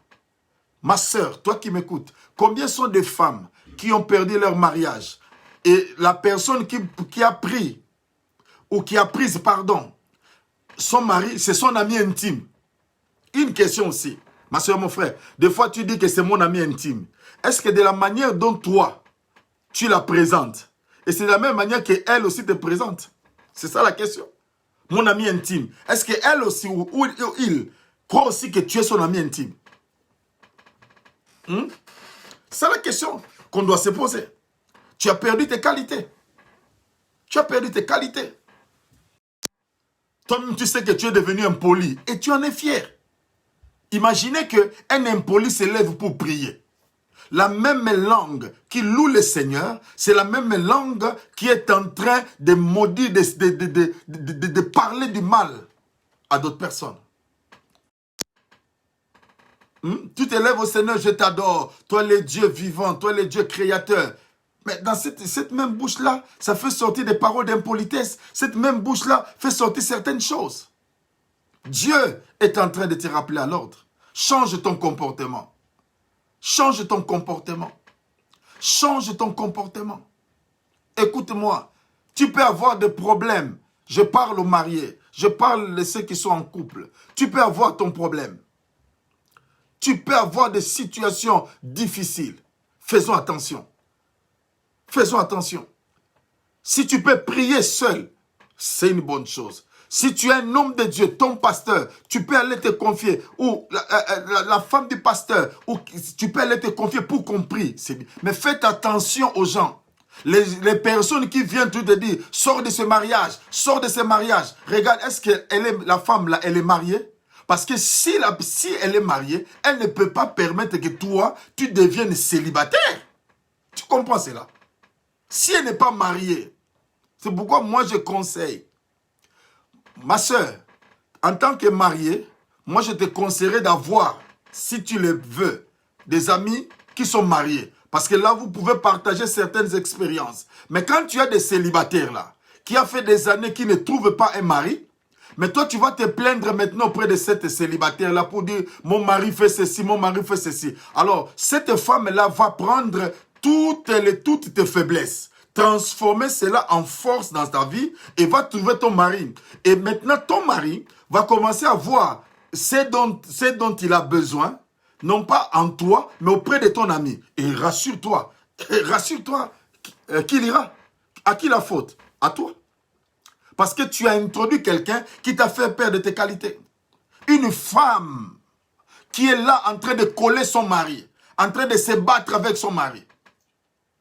Speaker 1: Ma sœur, toi qui m'écoutes, combien sont des femmes qui ont perdu leur mariage et la personne qui a pris, ou qui a pris, pardon, son mari, c'est son ami intime. Une question aussi, ma sœur, mon frère, des fois tu dis que c'est mon ami intime. Est-ce que de la manière dont toi, tu la présentes, et c'est de la même manière qu'elle aussi te présente? C'est ça la question. Mon ami intime, est-ce qu'elle aussi, ou il, croit aussi que tu es son ami intime? C'est la question qu'on doit se poser. Tu as perdu tes qualités. Tu as perdu tes qualités. Toi-même, tu sais que tu es devenu impoli et tu en es fier. Imaginez qu'un impoli se lève pour prier. La même langue qui loue le Seigneur, c'est la même langue qui est en train de maudire, de parler du mal à d'autres personnes. Tu te lèves au Seigneur, je t'adore. Toi, le Dieu vivant, toi, le Dieu créateur. Mais dans cette même bouche-là, ça fait sortir des paroles d'impolitesse. Cette même bouche-là fait sortir certaines choses. Dieu est en train de te rappeler à l'ordre. Change ton comportement. Change ton comportement. Change ton comportement. Écoute-moi, tu peux avoir des problèmes. Je parle aux mariés. Je parle de ceux qui sont en couple. Tu peux avoir ton problème. Tu peux avoir des situations difficiles. Faisons attention. Faisons attention. Si tu peux prier seul, c'est une bonne chose. Si tu es un homme de Dieu, ton pasteur, tu peux aller te confier, ou la femme du pasteur, ou tu peux aller te confier pour qu'on prie. Mais faites attention aux gens. Les personnes qui viennent tout te dire, sors de ce mariage, sors de ce mariage. Regarde, est-ce que la femme là, elle est mariée? Parce que si elle est mariée, elle ne peut pas permettre que toi, tu deviennes célibataire. Tu comprends cela? Si elle n'est pas mariée, c'est pourquoi moi je conseille, ma soeur, en tant que mariée, moi je te conseillerais d'avoir, si tu le veux, des amis qui sont mariés. Parce que là, vous pouvez partager certaines expériences. Mais quand tu as des célibataires là, qui a fait des années qui ne trouvent pas un mari, mais toi, tu vas te plaindre maintenant auprès de cette célibataire-là pour dire « Mon mari fait ceci, mon mari fait ceci ». Alors, cette femme-là va prendre toutes tes faiblesses, transformer cela en force dans ta vie et va trouver ton mari. Et maintenant, ton mari va commencer à voir ce dont il a besoin, non pas en toi, mais auprès de ton ami. Et rassure-toi qu'il ira. À qui la faute? À toi. Parce que tu as introduit quelqu'un qui t'a fait perdre tes qualités. Une femme qui est là en train de coller son mari, en train de se battre avec son mari,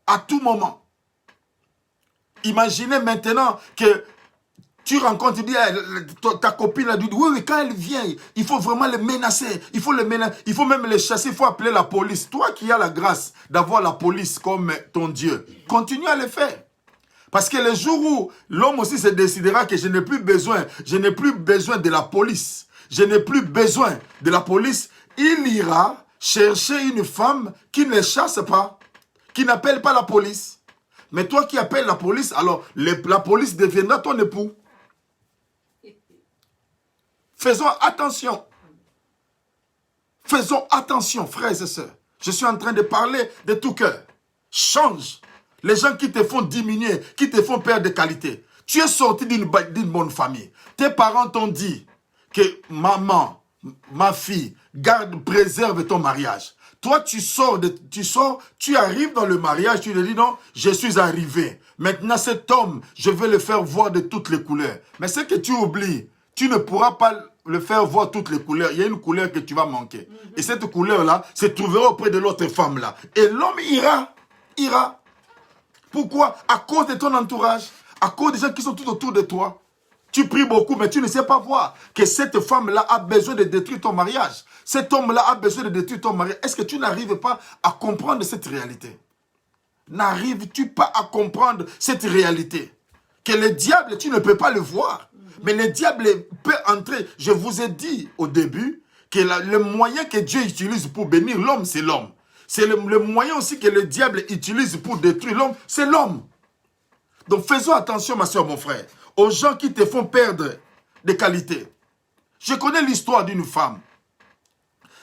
Speaker 1: à tout moment. Imaginez maintenant que tu rencontres, tu dis, ta copine a dit, oui, quand elle vient, il faut vraiment le menacer, il faut même les chasser, il faut appeler la police. Toi qui as la grâce d'avoir la police comme ton Dieu, continue à le faire. Parce que le jour où l'homme aussi se décidera que je n'ai plus besoin de la police, je n'ai plus besoin de la police, il ira chercher une femme qui ne chasse pas, qui n'appelle pas la police. Mais toi qui appelles la police, alors la police deviendra ton époux. Faisons attention. Faisons attention, frères et sœurs. Je suis en train de parler de tout cœur. Change. Les gens qui te font diminuer, qui te font perdre de qualité. Tu es sorti d'une bonne famille. Tes parents t'ont dit que maman, ma fille, garde, préserve ton mariage. Toi, tu arrives dans le mariage, tu te dis non, je suis arrivé. Maintenant, cet homme, je vais le faire voir de toutes les couleurs. Mais ce que tu oublies, tu ne pourras pas le faire voir toutes les couleurs. Il y a une couleur que tu vas manquer. Et cette couleur-là se trouvera auprès de l'autre femme-là. Et l'homme ira. Pourquoi? À cause de ton entourage, à cause des gens qui sont tout autour de toi. Tu pries beaucoup, mais tu ne sais pas voir que cette femme-là a besoin de détruire ton mariage. Cet homme-là a besoin de détruire ton mariage. Est-ce que tu n'arrives pas à comprendre cette réalité? N'arrives-tu pas à comprendre cette réalité? Que le diable, tu ne peux pas le voir. Mais le diable peut entrer. Je vous ai dit au début que le moyen que Dieu utilise pour bénir l'homme, c'est l'homme. C'est le moyen aussi que le diable utilise pour détruire l'homme, c'est l'homme. Donc faisons attention, ma soeur, mon frère, aux gens qui te font perdre des qualités. Je connais l'histoire d'une femme.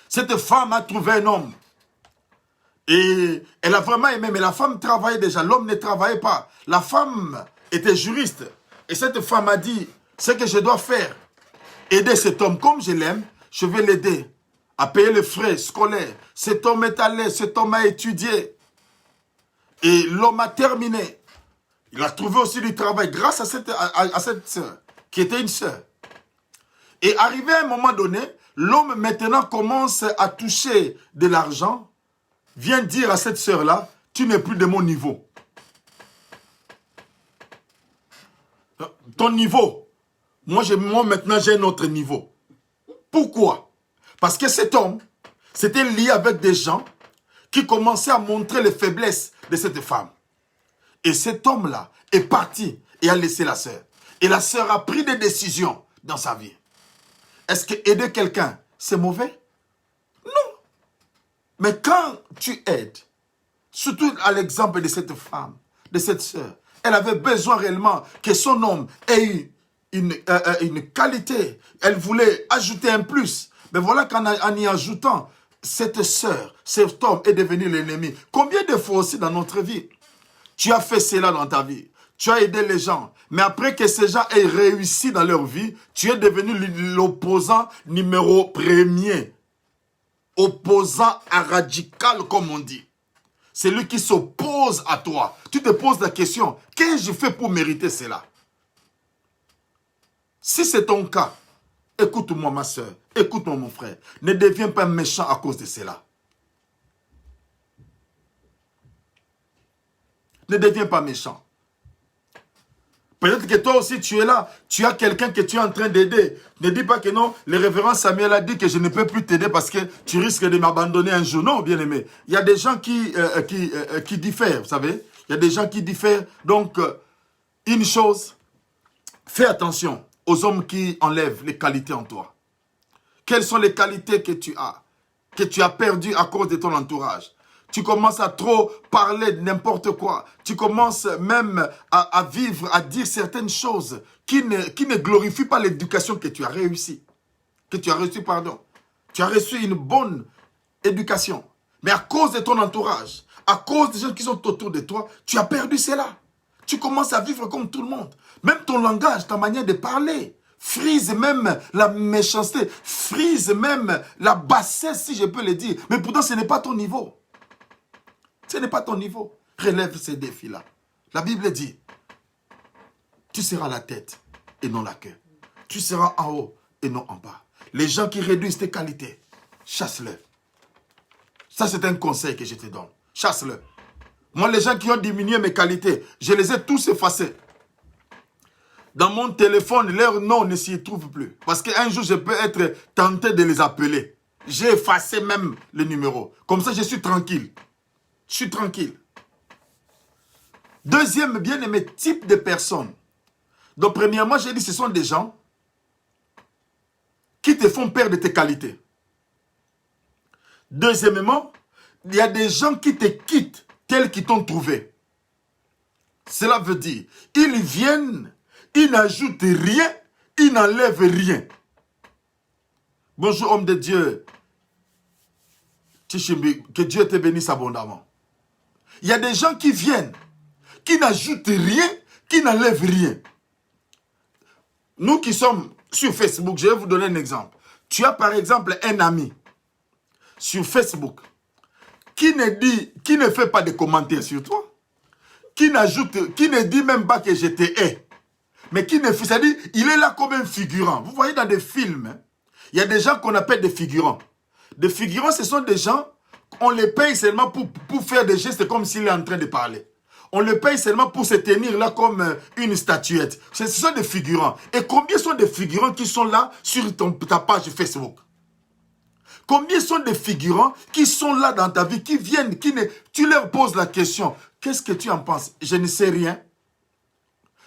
Speaker 1: Cette femme a trouvé un homme. Et elle a vraiment aimé, mais la femme travaillait déjà. L'homme ne travaillait pas. La femme était juriste. Et cette femme a dit, ce que je dois faire, aider cet homme comme je l'aime, je vais l'aider à payer les frais scolaires. Cet homme est allé, cet homme a étudié. Et l'homme a terminé. Il a trouvé aussi du travail grâce à cette sœur, qui était une sœur. Et arrivé à un moment donné, l'homme maintenant commence à toucher de l'argent, vient dire à cette sœur-là, tu n'es plus de mon niveau. Ton niveau, moi maintenant j'ai un autre niveau. Pourquoi? Parce que cet homme s'était lié avec des gens qui commençaient à montrer les faiblesses de cette femme. Et cet homme-là est parti et a laissé la sœur. Et la sœur a pris des décisions dans sa vie. Est-ce que aider quelqu'un, c'est mauvais? Non. Mais quand tu aides, surtout à l'exemple de cette femme, de cette sœur, elle avait besoin réellement que son homme ait eu une qualité. Elle voulait ajouter un plus. Mais voilà qu'en y ajoutant, cette sœur, cet homme est devenu l'ennemi. Combien de fois aussi dans notre vie, tu as fait cela dans ta vie. Tu as aidé les gens. Mais après que ces gens aient réussi dans leur vie, tu es devenu l'opposant numéro premier. Opposant à radical, comme on dit. C'est lui qui s'oppose à toi. Tu te poses la question, qu'ai-je fait pour mériter cela? Si c'est ton cas, écoute-moi ma soeur, écoute-moi mon frère. Ne deviens pas méchant à cause de cela. Ne deviens pas méchant. Peut-être que toi aussi tu es là, tu as quelqu'un que tu es en train d'aider. Ne dis pas que non, le révérend Samuel a dit que je ne peux plus t'aider parce que tu risques de m'abandonner un jour. Non, bien aimé. Il y a des gens qui diffèrent, vous savez. Il y a des gens qui diffèrent. Donc, une chose, fais attention aux hommes qui enlèvent les qualités en toi. Quelles sont les qualités que tu as perdues à cause de ton entourage? Tu commences à trop parler de n'importe quoi. Tu commences même à vivre, à dire certaines choses qui ne glorifient pas l'éducation que tu as réussi. Que tu as reçu, pardon. Tu as reçu une bonne éducation. Mais à cause de ton entourage, à cause des gens qui sont autour de toi, tu as perdu cela. Tu commences à vivre comme tout le monde. Même ton langage, ta manière de parler, frise même la méchanceté, frise même la bassesse, si je peux le dire. Mais pourtant, ce n'est pas ton niveau. Ce n'est pas ton niveau. Relève ces défis-là. La Bible dit, tu seras la tête et non la queue. Tu seras en haut et non en bas. Les gens qui réduisent tes qualités, chasse-les. Ça, c'est un conseil que je te donne. Chasse-les. Moi, les gens qui ont diminué mes qualités, je les ai tous effacés. Dans mon téléphone, leur nom ne s'y trouve plus. Parce qu'un jour, je peux être tenté de les appeler. J'ai effacé même le numéro. Comme ça, je suis tranquille. Je suis tranquille. Deuxième bien-aimé type de personnes. Donc, premièrement, j'ai dit, ce sont des gens qui te font perdre tes qualités. Deuxièmement, il y a des gens qui te quittent tels qu'ils t'ont trouvé. Cela veut dire, ils viennent, ils n'ajoutent rien, ils n'enlèvent rien. Bonjour, homme de Dieu. Tishimbi, que Dieu te bénisse abondamment. Il y a des gens qui viennent, qui n'ajoutent rien, qui n'enlèvent rien. Nous qui sommes sur Facebook, je vais vous donner un exemple. Tu as par exemple un ami sur Facebook qui ne fait pas de commentaires sur toi, qui ne dit même pas que je te hais, mais qui ne fait, c'est-à-dire, il est là comme un figurant. Vous voyez dans des films, hein, il y a des gens qu'on appelle des figurants. Des figurants, ce sont des gens, on les paye seulement pour faire des gestes comme s'il est en train de parler. On le paye seulement pour se tenir là comme une statuette. Ce sont des figurants. Et combien sont des figurants qui sont là sur ta page Facebook? Combien sont des figurants qui sont là dans ta vie, qui viennent, tu leur poses la question, qu'est-ce que tu en penses? Je ne sais rien.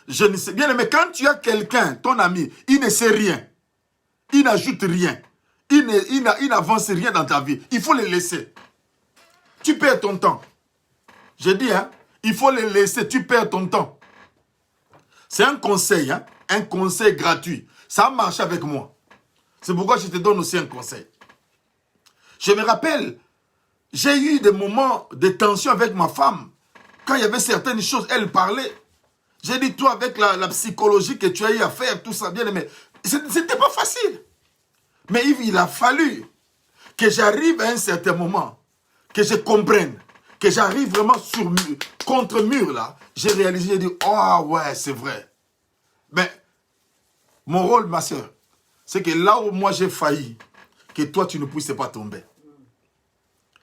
Speaker 1: Je ne sais bien, mais quand tu as quelqu'un, ton ami, il ne sait rien, il n'ajoute rien, il n'avance rien dans ta vie, il faut les laisser. Tu perds ton temps. Je dis, hein, il faut les laisser, tu perds ton temps. C'est un conseil, hein, un conseil gratuit. Ça marche avec moi. C'est pourquoi je te donne aussi un conseil. Je me rappelle, j'ai eu des moments de tension avec ma femme. Quand il y avait certaines choses, elle parlait. J'ai dit, toi, avec la psychologie que tu as eu à faire, tout ça, bien, mais c'était pas facile. Mais il a fallu que j'arrive à un certain moment, que je comprenne, que j'arrive vraiment contre mur, là. J'ai réalisé, j'ai dit, oh ouais, c'est vrai. Mais mon rôle, ma soeur, c'est que là où moi j'ai failli, que toi, tu ne puisses pas tomber.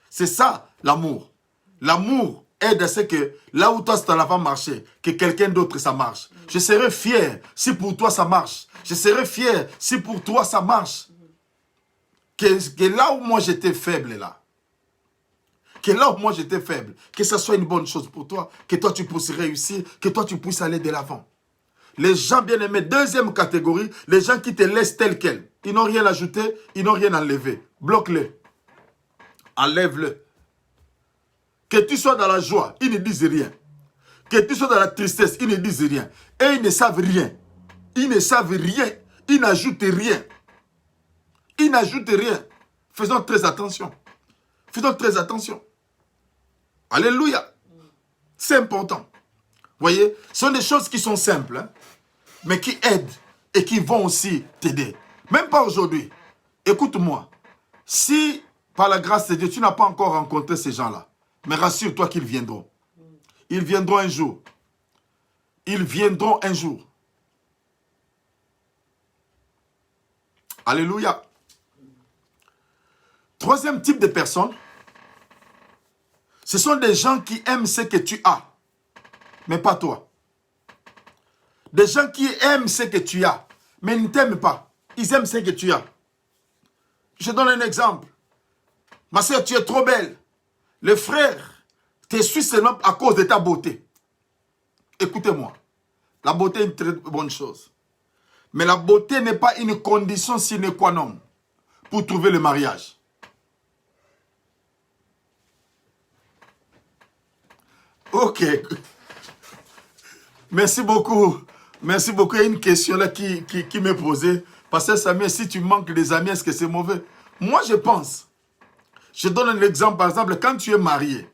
Speaker 1: C'est ça, l'amour. L'amour aide à ce que là où toi, ça n'a pas marché, que quelqu'un d'autre, ça marche. Je serais fier si pour toi, ça marche. Je serais fier si pour toi, ça marche. Que là où moi, j'étais faible, là. Que là où moi, j'étais faible, que ça soit une bonne chose pour toi, que toi, tu puisses réussir, que toi, tu puisses aller de l'avant. Les gens bien-aimés, deuxième catégorie, les gens qui te laissent tel quel. Ils n'ont rien ajouté, ils n'ont rien enlevé. Bloque-le. Enlève-le. Que tu sois dans la joie, ils ne disent rien. Que tu sois dans la tristesse, ils ne disent rien. Et ils ne savent rien. Ils ne savent rien. Ils n'ajoutent rien. Ils n'ajoutent rien. Faisons très attention. Faisons très attention. Alléluia. C'est important. Vous voyez, ce sont des choses qui sont simples, hein, mais qui aident et qui vont aussi t'aider. Même pas aujourd'hui. Écoute-moi. Si, par la grâce de Dieu, tu n'as pas encore rencontré ces gens-là, mais rassure-toi qu'ils viendront. Ils viendront un jour. Ils viendront un jour. Alléluia. Troisième type de personnes, ce sont des gens qui aiment ce que tu as, mais pas toi. Des gens qui aiment ce que tu as, mais ne t'aiment pas. Ils aiment ce que tu as. Je donne un exemple. Ma soeur, tu es trop belle. Le frère te suit seulement à cause de ta beauté. Écoutez-moi. La beauté est une très bonne chose. Mais la beauté n'est pas une condition sine qua non pour trouver le mariage. Ok. Merci beaucoup. Merci beaucoup. Il y a une question là qui m'est posée. Pasteur Samuel, si tu manques des amis, est-ce que c'est mauvais? Moi, je pense. Je donne un exemple. Par exemple, quand tu es marié,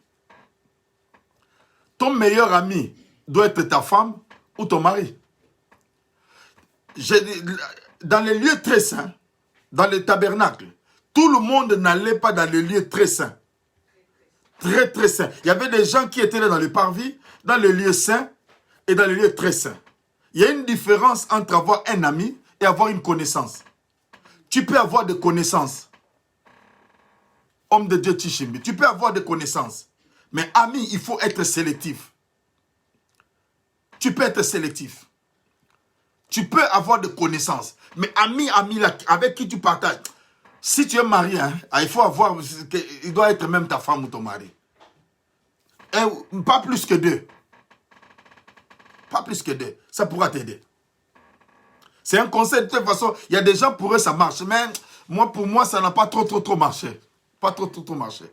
Speaker 1: ton meilleur ami doit être ta femme ou ton mari. Dans les lieux très saints, dans les tabernacles, tout le monde n'allait pas dans les lieux très saints. Très, très saints. Il y avait des gens qui étaient là dans les parvis, dans les lieux saints et dans les lieux très saints. Il y a une différence entre avoir un ami et avoir une connaissance. Tu peux avoir des connaissances. Homme de Dieu Tchimbi, tu peux avoir des connaissances. Mais ami, il faut être sélectif. Tu peux être sélectif. Tu peux avoir des connaissances. Mais ami, là, avec qui tu partages. Si tu es marié, hein, il faut avoir... Il doit être même ta femme ou ton mari. Et pas plus que 2. Pas plus que 2. Ça pourra t'aider. C'est un conseil. De toute façon, il y a des gens pour eux, ça marche. Mais pour moi, ça n'a pas trop marché. Pas trop marché.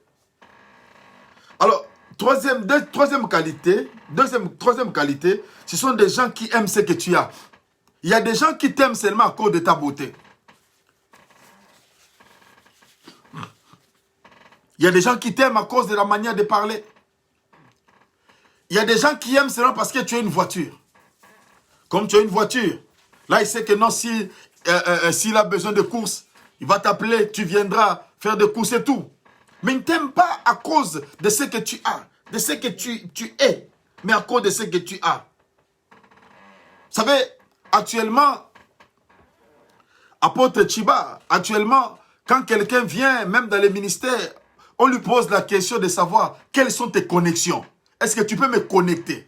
Speaker 1: Alors, troisième qualité, troisième qualité, ce sont des gens qui aiment ce que tu as. Il y a des gens qui t'aiment seulement à cause de ta beauté. Il y a des gens qui t'aiment à cause de la manière de parler. Il y a des gens qui aiment seulement parce que tu as une voiture. Comme tu as une voiture, là il sait que non, s'il a besoin de courses, il va t'appeler, tu viendras faire des courses et tout. Mais il ne t'aime pas à cause de ce que tu as, de ce que tu es, mais à cause de ce que tu as. Vous savez, actuellement, apôtre Chiba, actuellement, quand quelqu'un vient, même dans les ministères, on lui pose la question de savoir quelles sont tes connexions. Est-ce que tu peux me connecter?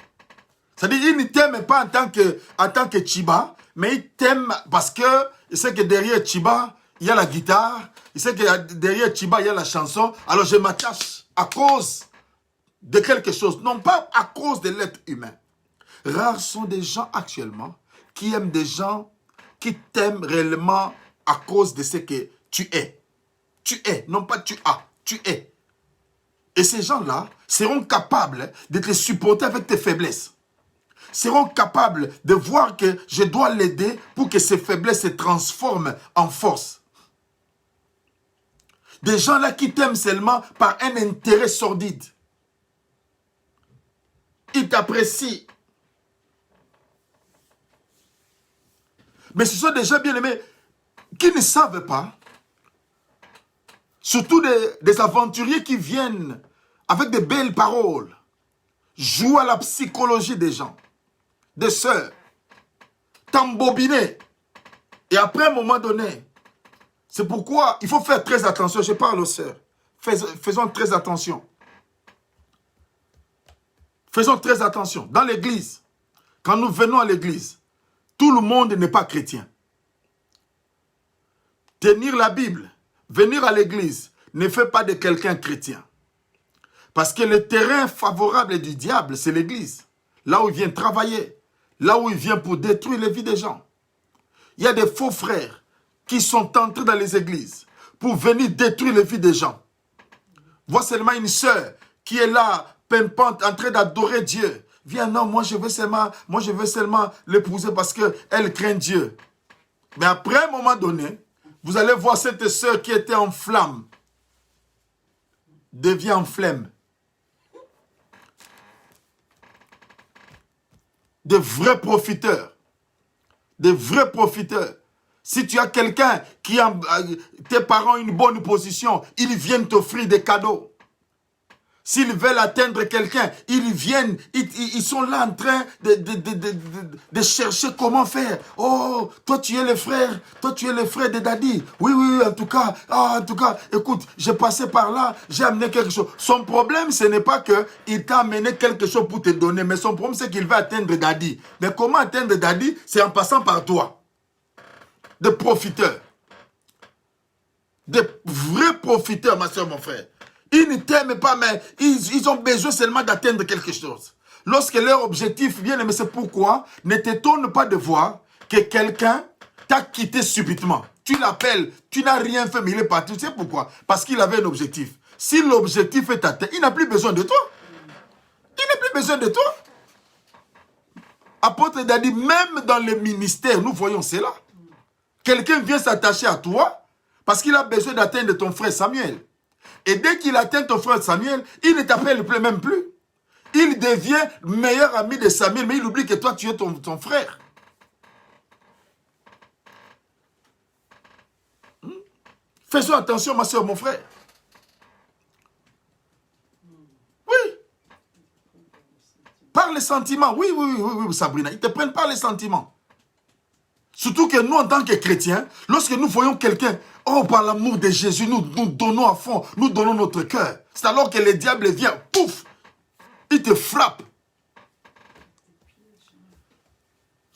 Speaker 1: C'est-à-dire qu'il ne t'aime pas en tant que Chiba, mais il t'aime parce que il sait que derrière Chiba, il y a la guitare, il sait que derrière Chiba, il y a la chanson. Alors je m'attache à cause de quelque chose, non pas à cause de l'être humain. Rares sont des gens actuellement qui aiment des gens qui t'aiment réellement à cause de ce que tu es. Tu es, non pas tu as, tu es. Et ces gens-là seront capables de te supporter avec tes faiblesses. Seront capables de voir que je dois l'aider pour que ses faiblesses se transforment en force. Des gens-là qui t'aiment seulement par un intérêt sordide. Ils t'apprécient. Mais ce sont des gens bien-aimés qui ne savent pas, surtout des aventuriers qui viennent avec de belles paroles, jouent à la psychologie des gens, des sœurs, t'embobiner. Et après un moment donné, c'est pourquoi il faut faire très attention. Je parle aux sœurs. Faisons très attention. Faisons très attention. Dans l'église, quand nous venons à l'église, tout le monde n'est pas chrétien. Tenir la Bible, venir à l'église, ne fait pas de quelqu'un chrétien. Parce que le terrain favorable du diable, c'est l'église. Là où il vient travailler. Là où il vient pour détruire les vies des gens. Il y a des faux frères qui sont entrés dans les églises pour venir détruire les vies des gens. Vois seulement une sœur qui est là, pimpante, en train d'adorer Dieu. Viens, non, moi je veux seulement l'épouser parce qu'elle craint Dieu. Mais après un moment donné, vous allez voir cette sœur qui était en flamme, devient en flemme. De vrais profiteurs. De vrais profiteurs. Si tu as quelqu'un qui a tes parents une bonne position, ils viennent t'offrir des cadeaux. S'ils veulent atteindre quelqu'un, ils viennent, ils sont là en train de chercher comment faire. Oh, toi tu es le frère de Daddy. Oui, en tout cas, écoute, j'ai passé par là, j'ai amené quelque chose. Son problème, ce n'est pas qu'il t'a amené quelque chose pour te donner, mais son problème, c'est qu'il va atteindre Daddy. Mais comment atteindre Daddy? C'est en passant par toi. Des profiteurs. Des vrais profiteurs, ma soeur, mon frère. Ils ne t'aiment pas, mais ils ont besoin seulement d'atteindre quelque chose. Lorsque leur objectif vient, mais c'est pourquoi ne t'étonne pas de voir que quelqu'un t'a quitté subitement. Tu l'appelles, tu n'as rien fait, mais il est parti. Tu sais pourquoi? Parce qu'il avait un objectif. Si l'objectif est atteint, il n'a plus besoin de toi. Il n'a plus besoin de toi. Apôtre Daddy, même dans le ministère, nous voyons cela. Quelqu'un vient s'attacher à toi parce qu'il a besoin d'atteindre ton frère Samuel. Et dès qu'il atteint ton frère Samuel, il ne t'appelle même plus. Il devient meilleur ami de Samuel, mais il oublie que toi, tu es ton frère. Faisons attention, ma soeur, mon frère. Oui. Par par les sentiments. Oui, Sabrina, ils te prennent par les sentiments. Surtout que nous, en tant que chrétiens, lorsque nous voyons quelqu'un, oh, par l'amour de Jésus, nous donnons à fond, nous donnons notre cœur. C'est alors que le diable vient, pouf, il te frappe.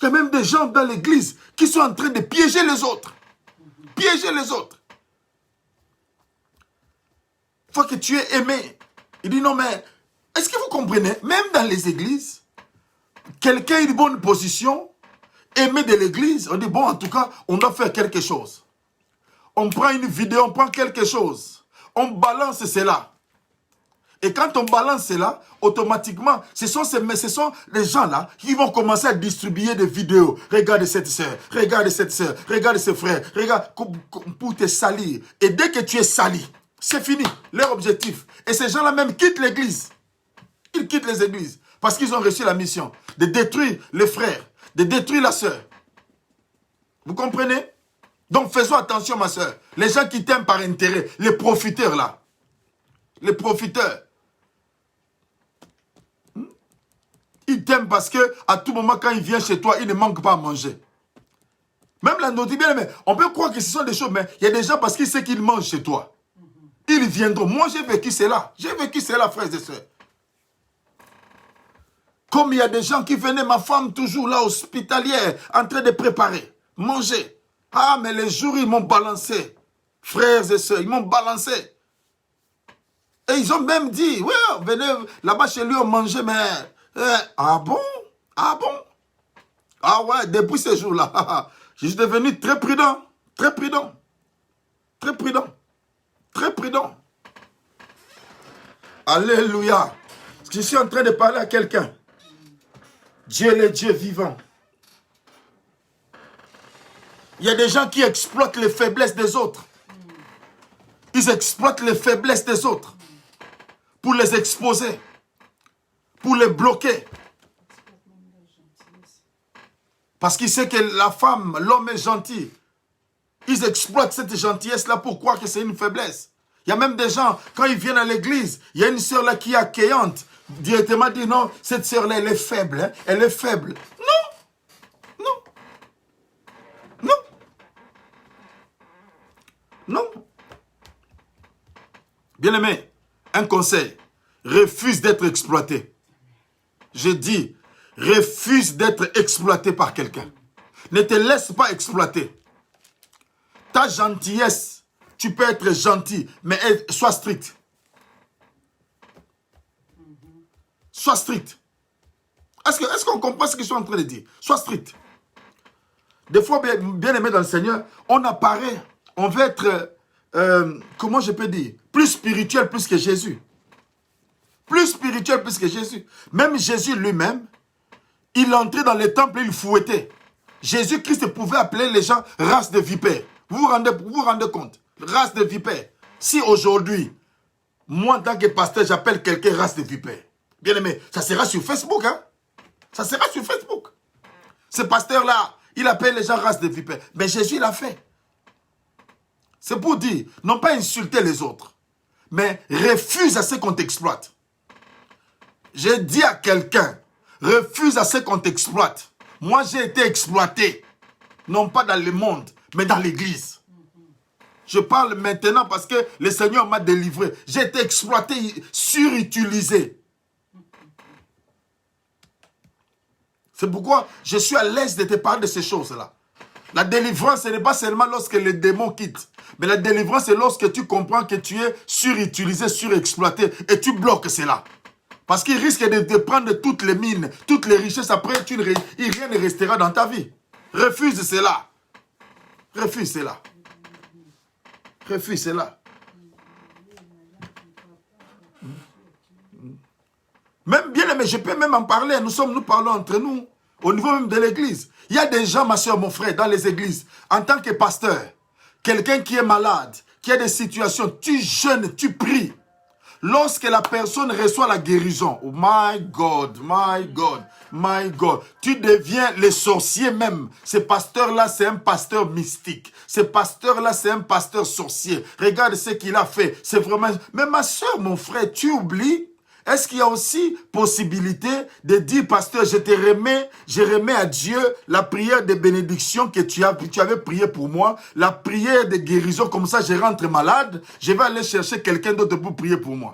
Speaker 1: Il y a même des gens dans l'église qui sont en train de piéger les autres. Piéger les autres. Une fois que tu es aimé, il dit non mais, est-ce que vous comprenez, même dans les églises, quelqu'un a une bonne position, aimé de l'église, on dit bon en tout cas, on doit faire quelque chose. On prend une vidéo, on prend quelque chose, on balance cela. Et quand on balance cela, automatiquement, ce sont les gens-là qui vont commencer à distribuer des vidéos. Regarde cette soeur, regarde ce frère, regarde pour te salir. Et dès que tu es sali, c'est fini, leur objectif. Et ces gens-là même quittent l'église. Ils quittent les églises parce qu'ils ont reçu la mission de détruire les frères, de détruire la sœur. Vous comprenez? Donc faisons attention, ma sœur. Les gens qui t'aiment par intérêt, les profiteurs là. Les profiteurs. Ils t'aiment parce que à tout moment, quand ils viennent chez toi, ils ne manquent pas à manger. Même la nourriture, bien aimé, on peut croire que ce sont des choses, mais il y a des gens parce qu'ils savent qu'ils mangent chez toi. Ils viendront. Moi, j'ai vécu cela. J'ai vécu cela, frères et sœurs. Comme il y a des gens qui venaient, ma femme toujours là, hospitalière, en train de préparer, manger. Ah, mais les jours, ils m'ont balancé. Frères et sœurs, ils m'ont balancé. Et ils ont même dit, oui, venez là-bas chez lui, on mangeait, mais... ah bon? Ah bon? Ah ouais, depuis ces jours-là, je suis devenu très prudent. Très prudent. Très prudent. Très prudent. Alléluia. Je suis en train de parler à quelqu'un. Dieu est le Dieu vivant. Il y a des gens qui exploitent les faiblesses des autres. Ils exploitent les faiblesses des autres pour les exposer, pour les bloquer. Parce qu'ils savent que la femme, l'homme est gentil. Ils exploitent cette gentillesse-là pour croire que c'est une faiblesse. Il y a même des gens, quand ils viennent à l'église, il y a une sœur là qui est accueillante. Directement dit non, cette sœur-là, elle est faible. Hein? Elle est faible. Non. Non. Non. Non. Bien-aimé, un conseil. Refuse d'être exploité. Je dis, refuse d'être exploité par quelqu'un. Ne te laisse pas exploiter. Ta gentillesse, tu peux être gentil, mais sois strict. Sois strict. Est-ce qu'on comprend ce que je suis en train de dire? Sois strict. Des fois, bien aimé dans le Seigneur, on apparaît, on veut être, comment je peux dire, plus spirituel plus que Jésus. Plus spirituel plus que Jésus. Même Jésus lui-même, il entrait dans les temples et il fouettait. Jésus-Christ pouvait appeler les gens race de vipères. Vous vous rendez compte? Race de vipères. Si aujourd'hui, moi en tant que pasteur, j'appelle quelqu'un race de vipères. Bien aimé, ça sera sur Facebook. Hein? Ça sera sur Facebook. Ce pasteur-là, il appelle les gens race de vipères. Mais Jésus l'a fait. C'est pour dire, non pas insulter les autres, mais refuse à ce qu'on t'exploite. J'ai dit à quelqu'un, refuse à ce qu'on t'exploite. Moi, j'ai été exploité. Non pas dans le monde, mais dans l'église. Je parle maintenant parce que le Seigneur m'a délivré. J'ai été exploité, surutilisé. C'est pourquoi je suis à l'aise de te parler de ces choses-là. La délivrance, ce n'est pas seulement lorsque les démons quittent. Mais la délivrance, c'est lorsque tu comprends que tu es surutilisé, surexploité et tu bloques cela. Parce qu'il risque de te prendre toutes les mines, toutes les richesses. Après, rien ne restera dans ta vie. Refuse cela. Refuse cela. Refuse cela. Même bien aimé, je peux même en parler. Nous parlons entre nous. Au niveau même de l'église. Il y a des gens, ma soeur, mon frère, dans les églises. En tant que pasteur, quelqu'un qui est malade, qui a des situations, tu jeûnes, tu pries. Lorsque la personne reçoit la guérison, oh my God, my God, my God, tu deviens le sorcier même. Ce pasteur-là, c'est un pasteur mystique. Ce pasteur-là, c'est un pasteur sorcier. Regarde ce qu'il a fait. C'est vraiment... Mais ma soeur, mon frère, tu oublies. Est-ce qu'il y a aussi possibilité de dire, pasteur, je remets à Dieu la prière de bénédiction que tu avais prié pour moi, la prière de guérison, comme ça je rentre malade, je vais aller chercher quelqu'un d'autre pour prier pour moi.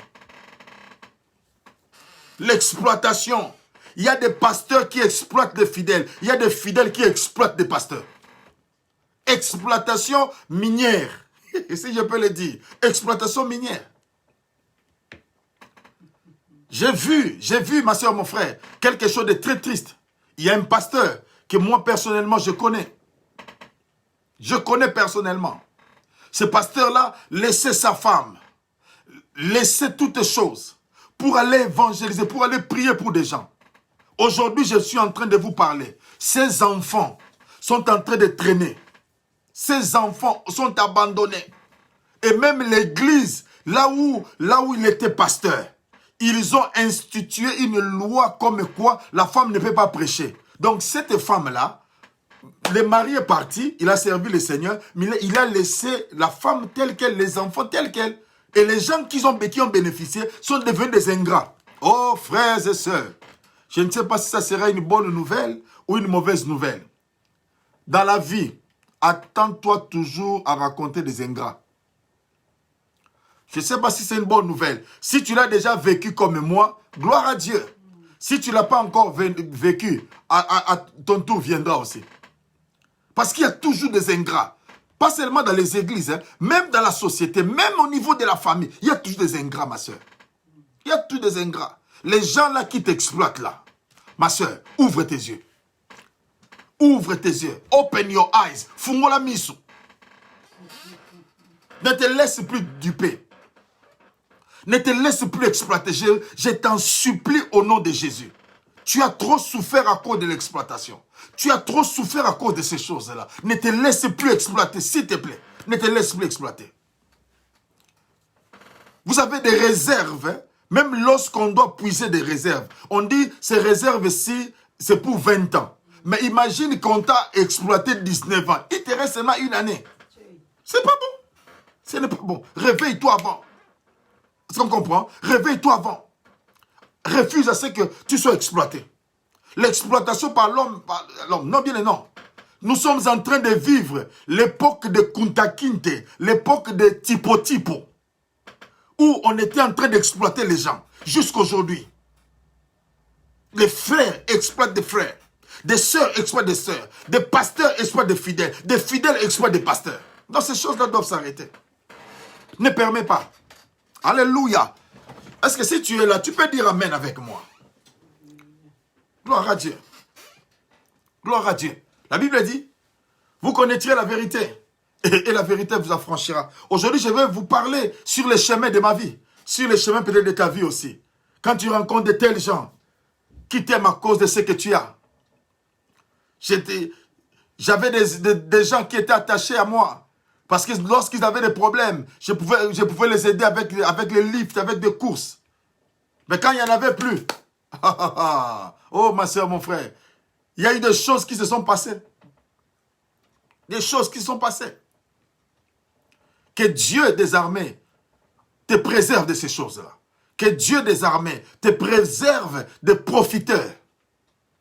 Speaker 1: L'exploitation. Il y a des pasteurs qui exploitent des fidèles. Il y a des fidèles qui exploitent des pasteurs. Exploitation minière. Si je peux le dire. Exploitation minière. J'ai vu, ma soeur, mon frère, quelque chose de très triste. Il y a un pasteur que moi, personnellement, je connais. Je connais personnellement. Ce pasteur-là laissait sa femme, laissait toutes choses pour aller évangéliser, pour aller prier pour des gens. Aujourd'hui, je suis en train de vous parler. Ces enfants sont en train de traîner. Ces enfants sont abandonnés. Et même l'église, là où il était pasteur, ils ont institué une loi comme quoi la femme ne peut pas prêcher. Donc cette femme-là, le mari est parti, il a servi le Seigneur, mais il a laissé la femme telle qu'elle, les enfants tels quels. Et les gens qui ont bénéficié sont devenus des ingrats. Oh frères et sœurs, je ne sais pas si ça sera une bonne nouvelle ou une mauvaise nouvelle. Dans la vie, attends-toi toujours à raconter des ingrats. Je ne sais pas si c'est une bonne nouvelle. Si tu l'as déjà vécu comme moi, gloire à Dieu. Si tu ne l'as pas encore vécu, ton tour viendra aussi. Parce qu'il y a toujours des ingrats. Pas seulement dans les églises, hein, même dans la société, même au niveau de la famille. Il y a toujours des ingrats, ma soeur. Il y a toujours des ingrats. Les gens là qui t'exploitent là. Ma soeur, ouvre tes yeux. Ouvre tes yeux. Open your eyes. Fungola misu. Ne te laisse plus duper. Ne te laisse plus exploiter. Je t'en supplie au nom de Jésus. Tu as trop souffert à cause de l'exploitation. Tu as trop souffert à cause de ces choses-là. Ne te laisse plus exploiter, s'il te plaît. Ne te laisse plus exploiter. Vous avez des réserves, hein? Même lorsqu'on doit puiser des réserves. On dit, ces réserves-ci, c'est pour 20 ans. Mais imagine qu'on t'a exploité 19 ans. Il te reste seulement une année. C'est pas bon. Ce n'est pas bon. Réveille-toi avant. Est-ce qu'on comprend? Réveille-toi avant. Refuse à ce que tu sois exploité. L'exploitation par l'homme, non bien et non. Nous sommes en train de vivre l'époque de Kunta Kinte, l'époque de Tipo Tipo, où on était en train d'exploiter les gens, jusqu'aujourd'hui. Les frères exploitent des frères, des sœurs exploitent des sœurs, des pasteurs exploitent des fidèles exploitent des pasteurs. Donc ces choses-là doivent s'arrêter. Ne permets pas. Alléluia. Est-ce que si tu es là, tu peux dire Amen avec moi? Gloire à Dieu. Gloire à Dieu. La Bible dit, vous connaîtrez la vérité et la vérité vous affranchira. Aujourd'hui, je vais vous parler sur les chemins de ma vie, sur les chemins peut-être de ta vie aussi. Quand tu rencontres de tels gens qui t'aiment à cause de ce que tu as. J'avais des gens qui étaient attachés à moi. Parce que lorsqu'ils avaient des problèmes, je pouvais les aider avec les lifts, avec des courses. Mais quand il n'y en avait plus, oh ma soeur, mon frère, il y a eu des choses qui se sont passées. Des choses qui se sont passées. Que Dieu des armées te préserve de ces choses-là. Que Dieu des armées te préserve des profiteurs.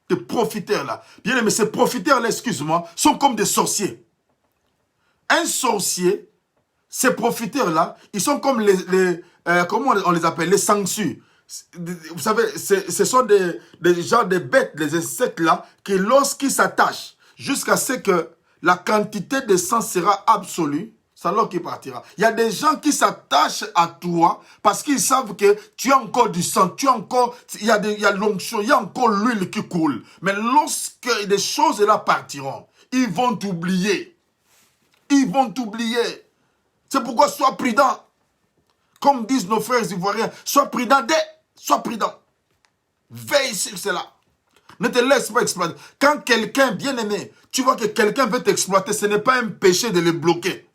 Speaker 1: Des profiteurs-là. Bien aimé, ces profiteurs-là, excuse-moi, sont comme des sorciers. Un sorcier, ces profiteurs-là, ils sont comme comment on les appelle? Les sangsues. Vous savez, ce sont des genres de bêtes, des insectes-là, qui lorsqu'ils s'attachent, jusqu'à ce que la quantité de sang sera absolue, c'est alors qu'il partira. Il y a des gens qui s'attachent à toi parce qu'ils savent que tu as encore du sang, il y a l'onction, il y a encore l'huile qui coule. Mais lorsque des choses-là partiront, ils vont t'oublier. Ils vont t'oublier. C'est pourquoi sois prudent. Comme disent nos frères ivoiriens, sois prudent sois prudent. Veille sur cela. Ne te laisse pas exploiter. Quand quelqu'un, bien aimé, tu vois que quelqu'un veut t'exploiter, ce n'est pas un péché de le bloquer.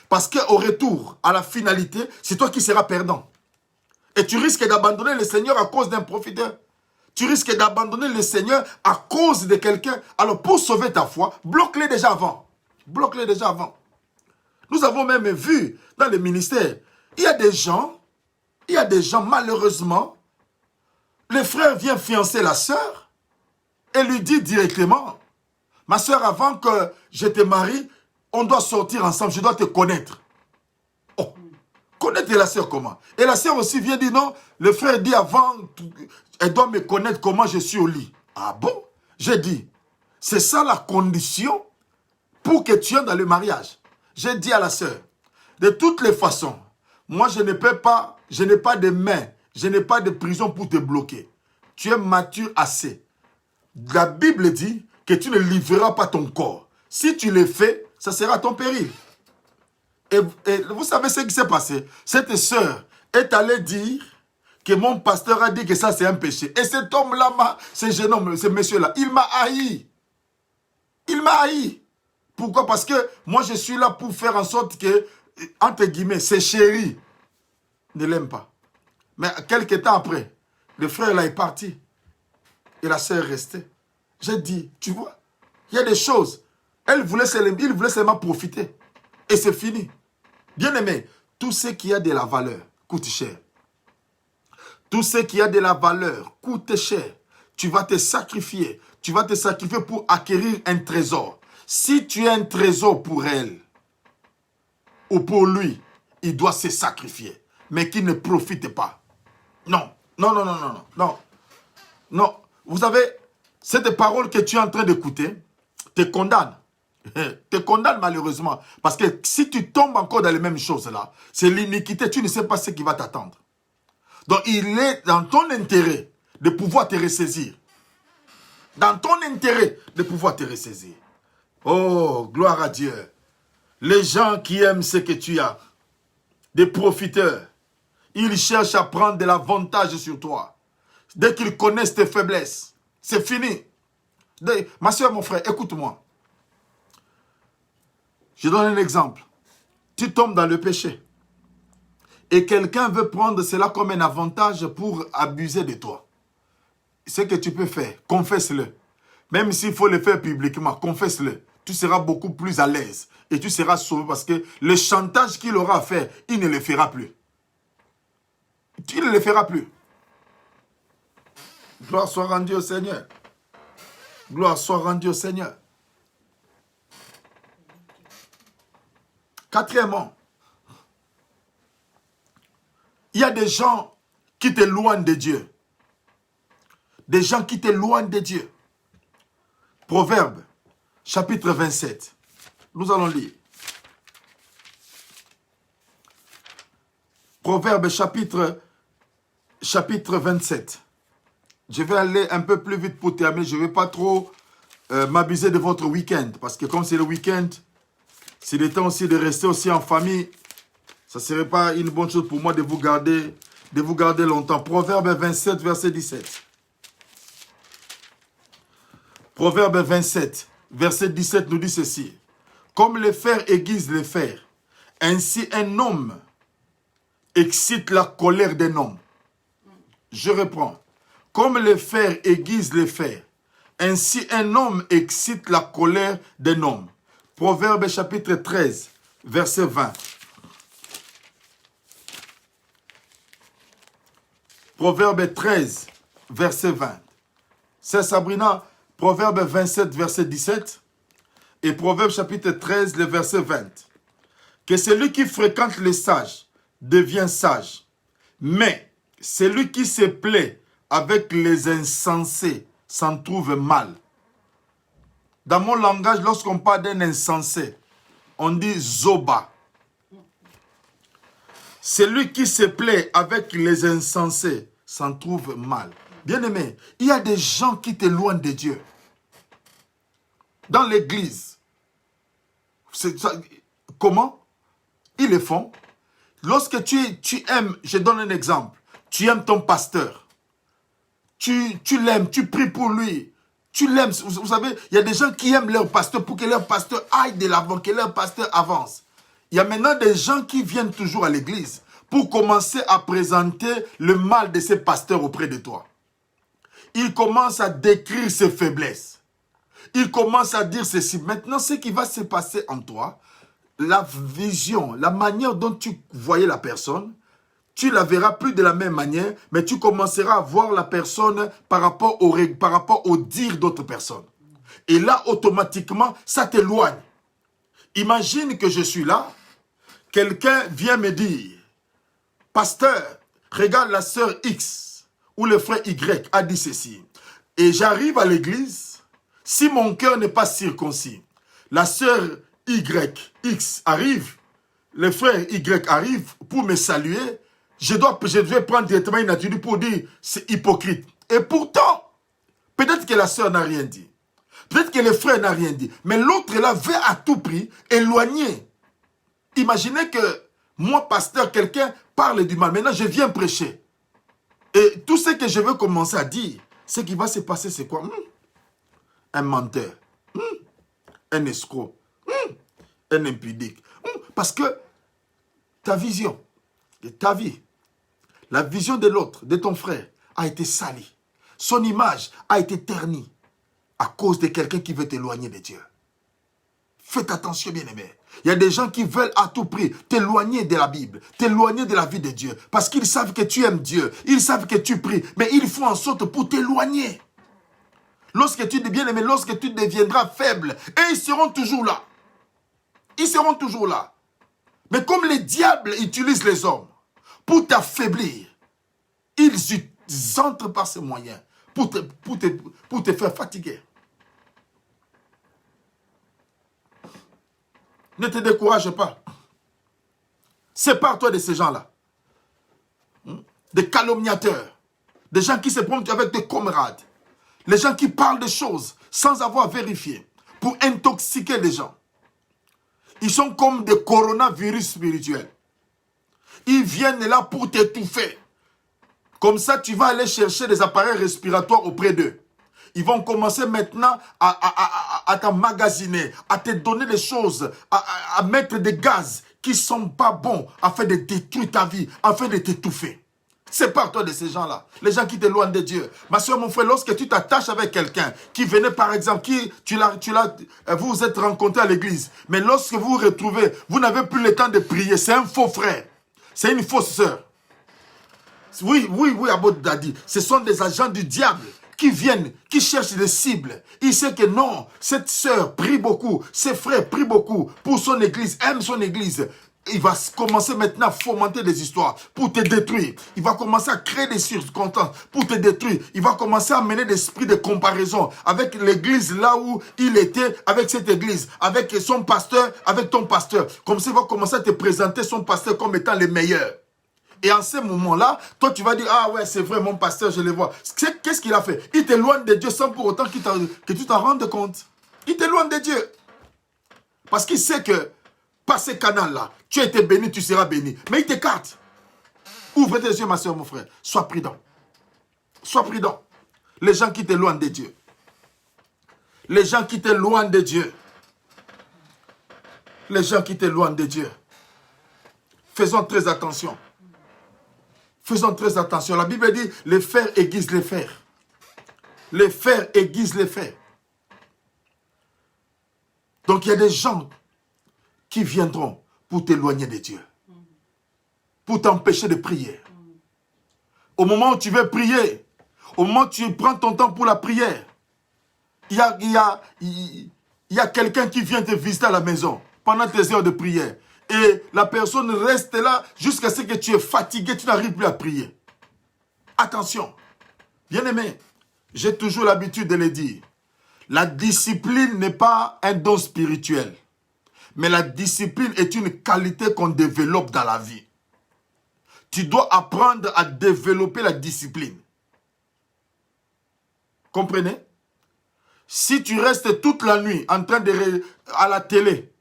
Speaker 1: Parce qu'au retour, à la finalité, c'est toi qui seras perdant. Et tu risques d'abandonner le Seigneur à cause d'un profiteur. Tu risques d'abandonner le Seigneur à cause de quelqu'un. Alors pour sauver ta foi, bloque-les déjà avant. Bloque-les déjà avant. Nous avons même vu dans le ministère, il y a des gens malheureusement, le frère vient fiancer la sœur et lui dit directement, ma sœur, avant que je te marie, on doit sortir ensemble, je dois te connaître. Oh, connaître la sœur comment? Et la sœur aussi vient dire non, le frère dit avant, elle doit me connaître comment je suis au lit. Ah bon? J'ai dit, c'est ça la condition pour que tu entres dans le mariage. J'ai dit à la sœur, de toutes les façons, moi je ne peux pas, je n'ai pas de main, je n'ai pas de prison pour te bloquer. Tu es mature assez. La Bible dit que tu ne livreras pas ton corps. Si tu le fais, ça sera ton péril. Et vous savez ce qui s'est passé? Cette sœur est allée dire que mon pasteur a dit que ça c'est un péché. Et cet homme-là, ce jeune homme, ce monsieur-là, il m'a haï. Il m'a haï. Pourquoi? Parce que moi je suis là pour faire en sorte que, entre guillemets, ses chéris ne l'aiment pas. Mais quelques temps après, le frère là est parti. Et la sœur est restée. J'ai dit, tu vois, il y a des choses. Il voulait seulement profiter. Et c'est fini. Bien aimé, tout ce qui a de la valeur coûte cher. Tout ce qui a de la valeur coûte cher. Tu vas te sacrifier. Tu vas te sacrifier pour acquérir un trésor. Si tu as un trésor pour elle ou pour lui, il doit se sacrifier. Mais qu'il ne profite pas. Non, non, non, non, non, non, non. Non, vous savez, cette parole que tu es en train d'écouter te condamne. Te condamne malheureusement. Parce que si tu tombes encore dans les mêmes choses-là, c'est l'iniquité, tu ne sais pas ce qui va t'attendre. Donc il est dans ton intérêt de pouvoir te ressaisir. Dans ton intérêt de pouvoir te ressaisir. Oh, gloire à Dieu. Les gens qui aiment ce que tu as, des profiteurs, ils cherchent à prendre de l'avantage sur toi. Dès qu'ils connaissent tes faiblesses, c'est fini. Ma soeur, mon frère, écoute-moi. Je donne un exemple. Tu tombes dans le péché. Et quelqu'un veut prendre cela comme un avantage pour abuser de toi. Ce que tu peux faire, confesse-le. Même s'il faut le faire publiquement, confesse-le. Tu seras beaucoup plus à l'aise. Et tu seras sauvé parce que le chantage qu'il aura à faire, il ne le fera plus. Tu ne le feras plus. Gloire soit rendue au Seigneur. Gloire soit rendue au Seigneur. Quatrièmement, il y a des gens qui t'éloignent de Dieu. Des gens qui t'éloignent de Dieu. Proverbe, chapitre 27. Nous allons lire. Proverbe, chapitre 27. Je vais aller un peu plus vite pour terminer. Je ne vais pas trop m'abuser de votre week-end. Parce que comme c'est le week-end, c'est le temps aussi de rester aussi en famille. Ça ne serait pas une bonne chose pour moi de vous garder longtemps. Proverbe 27, verset 17. Proverbe 27, verset 17 nous dit ceci. Comme le fer aiguise le fer, ainsi un homme excite la colère d'un homme. Je reprends. Comme le fer aiguise le fer, ainsi un homme excite la colère d'un homme. Proverbe chapitre 13, verset 20. Proverbe 13, verset 20. C'est Sabrina, Proverbe 27, verset 17. Et Proverbe chapitre 13, le verset 20. Que celui qui fréquente les sages devient sage. Mais celui qui se plaît avec les insensés s'en trouve mal. Dans mon langage, lorsqu'on parle d'un insensé, on dit zoba. Celui qui se plaît avec les insensés s'en trouve mal. Bien-aimé, il y a des gens qui t'éloignent de Dieu. Dans l'église. Comment? Ils le font. Lorsque tu aimes, je donne un exemple, tu aimes ton pasteur. Tu l'aimes, tu pries pour lui. Tu l'aimes. Vous savez, il y a des gens qui aiment leur pasteur pour que leur pasteur aille de l'avant, que leur pasteur avance. Il y a maintenant des gens qui viennent toujours à l'église pour commencer à présenter le mal de ces pasteurs auprès de toi. Ils commencent à décrire ses faiblesses. Ils commencent à dire ceci. Maintenant, ce qui va se passer en toi, la vision, la manière dont tu voyais la personne, tu la verras plus de la même manière, mais tu commenceras à voir la personne par rapport au dire d'autres personnes. Et là, automatiquement, ça t'éloigne. Imagine que je suis là, quelqu'un vient me dire, pasteur, regarde la sœur X ou le frère Y a dit ceci. Et j'arrive à l'église, si mon cœur n'est pas circoncis, la sœur Y, X arrive, le frère Y arrive pour me saluer, je vais prendre directement une attitude pour dire c'est hypocrite. Et pourtant, peut-être que la sœur n'a rien dit. Peut-être que le frère n'a rien dit. Mais l'autre là veut à tout prix éloigner. Imaginez que moi, pasteur, quelqu'un parle du mal. Maintenant, je viens prêcher. Et tout ce que je veux commencer à dire, ce qui va se passer, c'est quoi? Un menteur. Un escroc. Un impudique. Parce que ta vision, ta vie, la vision de l'autre, de ton frère, a été salie. Son image a été ternie à cause de quelqu'un qui veut t'éloigner de Dieu. Faites attention, bien-aimés. Il y a des gens qui veulent à tout prix t'éloigner de la Bible, t'éloigner de la vie de Dieu, parce qu'ils savent que tu aimes Dieu, ils savent que tu pries, mais ils font en sorte pour t'éloigner. Lorsque tu deviens bien-aimé, lorsque tu deviendras faible, et ils seront toujours là. Ils seront toujours là. Mais comme les diables utilisent les hommes pour t'affaiblir, ils entrent par ces moyens pour te faire fatiguer. Ne te décourage pas. Sépare-toi de ces gens-là. Des calomniateurs. Des gens qui se promettent avec des camarades. Les gens qui parlent des choses sans avoir vérifié. Pour intoxiquer les gens. Ils sont comme des coronavirus spirituels. Ils viennent là pour t'étouffer. Comme ça, tu vas aller chercher des appareils respiratoires auprès d'eux. Ils vont commencer maintenant à t'emmagasiner, à te donner des choses, à mettre des gaz qui ne sont pas bons, afin de détruire ta vie, afin de t'étouffer. Sépare-toi de ces gens-là, les gens qui t'éloignent de Dieu. Ma soeur, mon frère, lorsque tu t'attaches avec quelqu'un qui venait par exemple, vous vous êtes rencontrés à l'église, mais lorsque vous vous retrouvez, vous n'avez plus le temps de prier, c'est un faux frère, c'est une fausse sœur. Oui, Abod Dadi, ce sont des agents du diable qui viennent, qui cherchent des cibles. Il sait que non, cette sœur prie beaucoup, ses frères prient beaucoup pour son église, aime son église. Il va commencer maintenant à fomenter des histoires pour te détruire. Il va commencer à créer des circonstances pour te détruire. Il va commencer à mener l'esprit de comparaison avec l'église là où il était, avec cette église, avec son pasteur, avec ton pasteur. Comme ça, il va commencer à te présenter son pasteur comme étant le meilleur. Et en ce moment-là, toi tu vas dire, ah ouais, c'est vrai, mon pasteur, je le vois. Qu'est-ce qu'il a fait? Il t'éloigne de Dieu sans pour autant que tu t'en rendes compte. Il t'éloigne de Dieu. Parce qu'il sait que par ces canaux-là, tu as été béni, tu seras béni. Mais il t'écarte. Ouvre tes yeux, ma soeur, mon frère. Sois prudent. Sois prudent. Les gens qui t'éloignent de Dieu. Les gens qui t'éloignent de Dieu. Les gens qui t'éloignent de Dieu. Faisons très attention. Faisons très attention. La Bible dit, les fers aiguisent les fers. Les fers aiguisent les fers. Donc il y a des gens qui viendront pour t'éloigner de Dieu. Pour t'empêcher de prier. Au moment où tu veux prier, au moment où tu prends ton temps pour la prière, il y a quelqu'un qui vient te visiter à la maison pendant tes heures de prière. Et la personne reste là jusqu'à ce que tu es fatigué, tu n'arrives plus à prier. Attention, bien-aimé, j'ai toujours l'habitude de le dire. La discipline n'est pas un don spirituel. Mais la discipline est une qualité qu'on développe dans la vie. Tu dois apprendre à développer la discipline. Comprenez? Si tu restes toute la nuit en train de à la télé,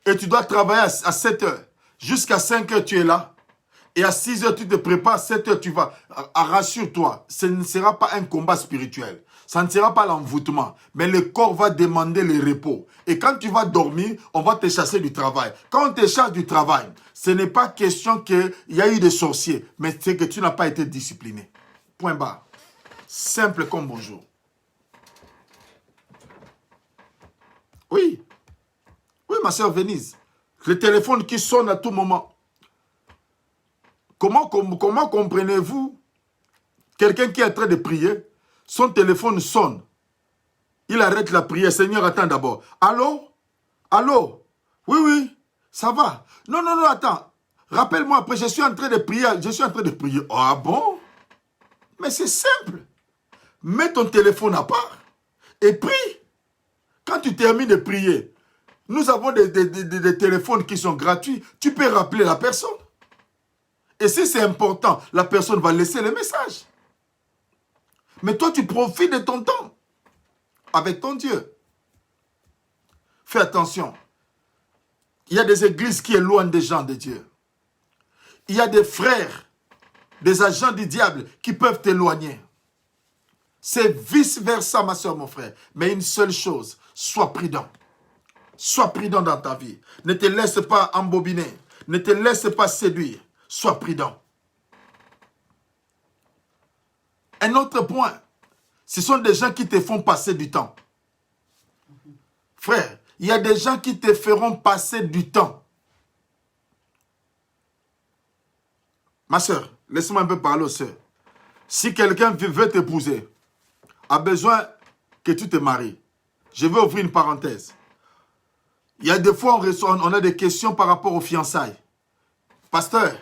Speaker 1: et tu dois travailler à 7 heures. Jusqu'à 5 heures, tu es là. Et à 6 heures, tu te prépares. À 7 heures, tu vas. Rassure-toi, ce ne sera pas un combat spirituel. Ça ne sera pas l'envoûtement. Mais le corps va demander le repos. Et quand tu vas dormir, on va te chasser du travail. Quand on te chasse du travail, ce n'est pas question qu'il y a eu des sorciers. Mais c'est que tu n'as pas été discipliné. Point barre. Simple comme bonjour. Oui. Oui, ma soeur Venise. Le téléphone qui sonne à tout moment. Comment comprenez-vous quelqu'un qui est en train de prier, son téléphone sonne, il arrête la prière, Seigneur, attends d'abord. Allô? Allô? Oui, oui, ça va. Non, non, non, attends. Rappelle-moi après, je suis en train de prier, Ah bon? Mais c'est simple. Mets ton téléphone à part et prie. Quand tu termines de prier, nous avons des téléphones qui sont gratuits. Tu peux rappeler la personne. Et si c'est important, la personne va laisser le message. Mais toi, tu profites de ton temps avec ton Dieu. Fais attention. Il y a des églises qui éloignent des gens de Dieu. Il y a des frères, des agents du diable qui peuvent t'éloigner. C'est vice-versa, ma soeur, mon frère. Mais une seule chose, sois prudent. Sois prudent dans ta vie. Ne te laisse pas embobiner. Ne te laisse pas séduire. Sois prudent. Un autre point, ce sont des gens qui te font passer du temps. Frère, il y a des gens qui te feront passer du temps. Ma soeur, laisse-moi un peu parler aux soeurs. Si quelqu'un veut t'épouser, a besoin que tu te maries. Je vais ouvrir une parenthèse. Il y a des fois, on a des questions par rapport aux fiançailles. Pasteur,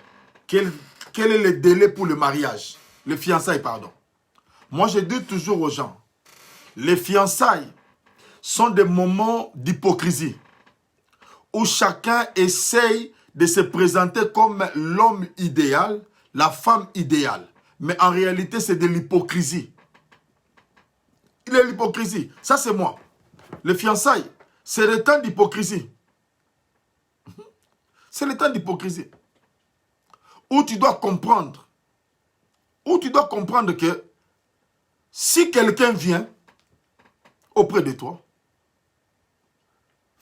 Speaker 1: quel est le délai pour le mariage? Le fiançailles, pardon. Moi, je dis toujours aux gens, les fiançailles sont des moments d'hypocrisie où chacun essaye de se présenter comme l'homme idéal, la femme idéale. Mais en réalité, c'est de l'hypocrisie. Il est l'hypocrisie. Ça, c'est moi. Les fiançailles, c'est le temps d'hypocrisie. C'est le temps d'hypocrisie. Où tu dois comprendre. Où tu dois comprendre que si quelqu'un vient auprès de toi,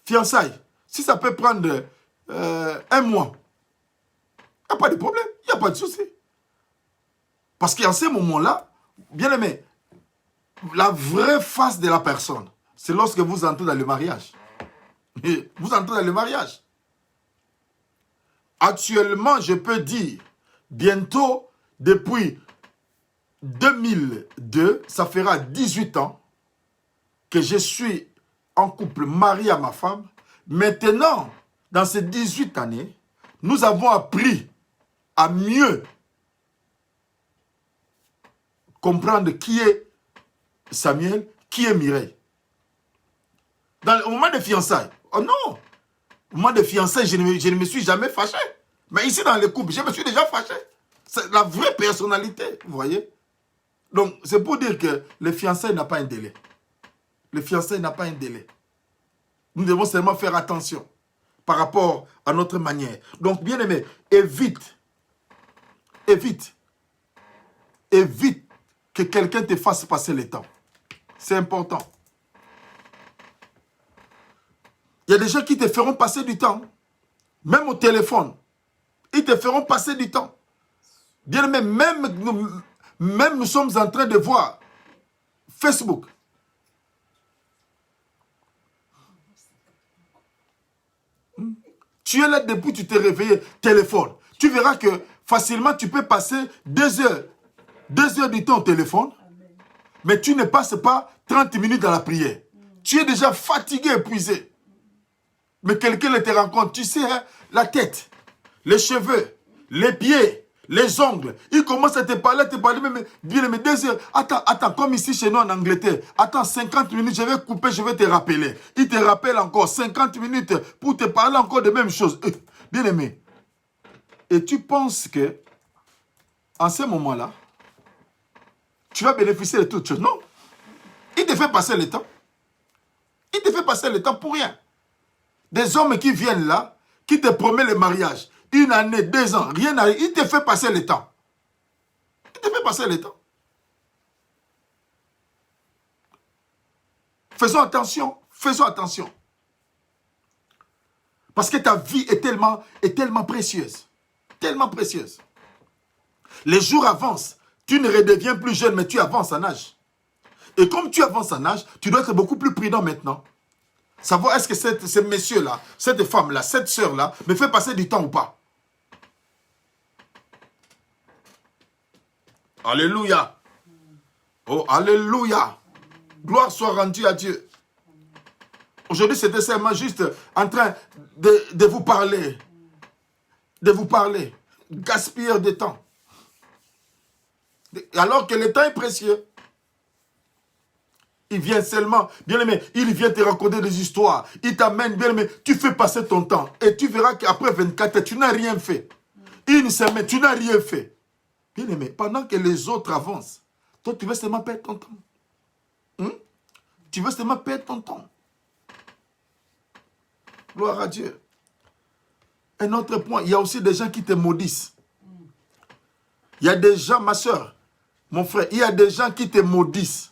Speaker 1: fiançailles, si ça peut prendre un mois, il n'y a pas de problème, il n'y a pas de souci. Parce qu'en ce moment-là, bien aimé, la vraie face de la personne, c'est lorsque vous entrez dans le mariage. Vous entrez dans le mariage. Actuellement, je peux dire, bientôt, depuis 2002, ça fera 18 ans que je suis en couple, marié à ma femme. Maintenant, dans ces 18 années, nous avons appris à mieux comprendre qui est Samuel, qui est Mireille. Au moment des fiançailles, oh non, au moment des fiançailles, je ne me suis jamais fâché. Mais ici, dans les couples, je me suis déjà fâché. C'est la vraie personnalité, vous voyez. Donc, c'est pour dire que le fiançailles n'a pas un délai. Le fiançailles n'a pas un délai. Nous devons seulement faire attention par rapport à notre manière. Donc, bien aimé, évite que quelqu'un te fasse passer le temps. C'est important. Il y a des gens qui te feront passer du temps. Même au téléphone. Ils te feront passer du temps. Bien aimé, même nous sommes en train de voir Facebook. Tu es là depuis que tu t'es réveillé, téléphone. Tu verras que facilement tu peux passer 2 heures. 2 heures du temps au téléphone. Mais tu ne passes pas 30 minutes dans la prière. Tu es déjà fatigué, épuisé. Mais quelqu'un te rencontre, tu sais, hein, la tête, les cheveux, les pieds, les ongles. Il commence à te parler, mais bien, mais 2 heures. Attends, comme ici chez nous en Angleterre. Attends, 50 minutes, je vais couper, je vais te rappeler. Il te rappelle encore 50 minutes pour te parler encore de même chose. Bien aimé. Et tu penses que, en ce moment-là, tu vas bénéficier de toutes choses. Non. Il te fait passer le temps. Il te fait passer le temps pour rien. Des hommes qui viennent là, qui te promettent le mariage. 1 année, 2 ans, rien n'arrive. Il te fait passer le temps. Il te fait passer le temps. Faisons attention. Faisons attention. Parce que ta vie est tellement précieuse. Tellement précieuse. Les jours avancent. Tu ne redeviens plus jeune, mais tu avances en âge. Et comme tu avances en âge, tu dois être beaucoup plus prudent maintenant. Savoir est-ce que ce monsieur-là, cette femme-là, cette sœur-là, me fait passer du temps ou pas. Alléluia. Oh, alléluia. Gloire soit rendue à Dieu. Aujourd'hui, c'était seulement juste en train de vous parler. De vous parler. Gaspiller de temps. Alors que le temps est précieux. Il vient seulement, bien aimé, il vient te raconter des histoires. Il t'amène, bien aimé, tu fais passer ton temps. Et tu verras qu'après 24 heures, tu n'as rien fait. Une semaine, tu n'as rien fait. Bien aimé, pendant que les autres avancent, toi, tu veux seulement perdre ton temps. Tu veux seulement perdre ton temps. Gloire à Dieu. Un autre point, il y a aussi des gens qui te maudissent. Il y a des gens, ma soeur, mon frère, il y a des gens qui te maudissent.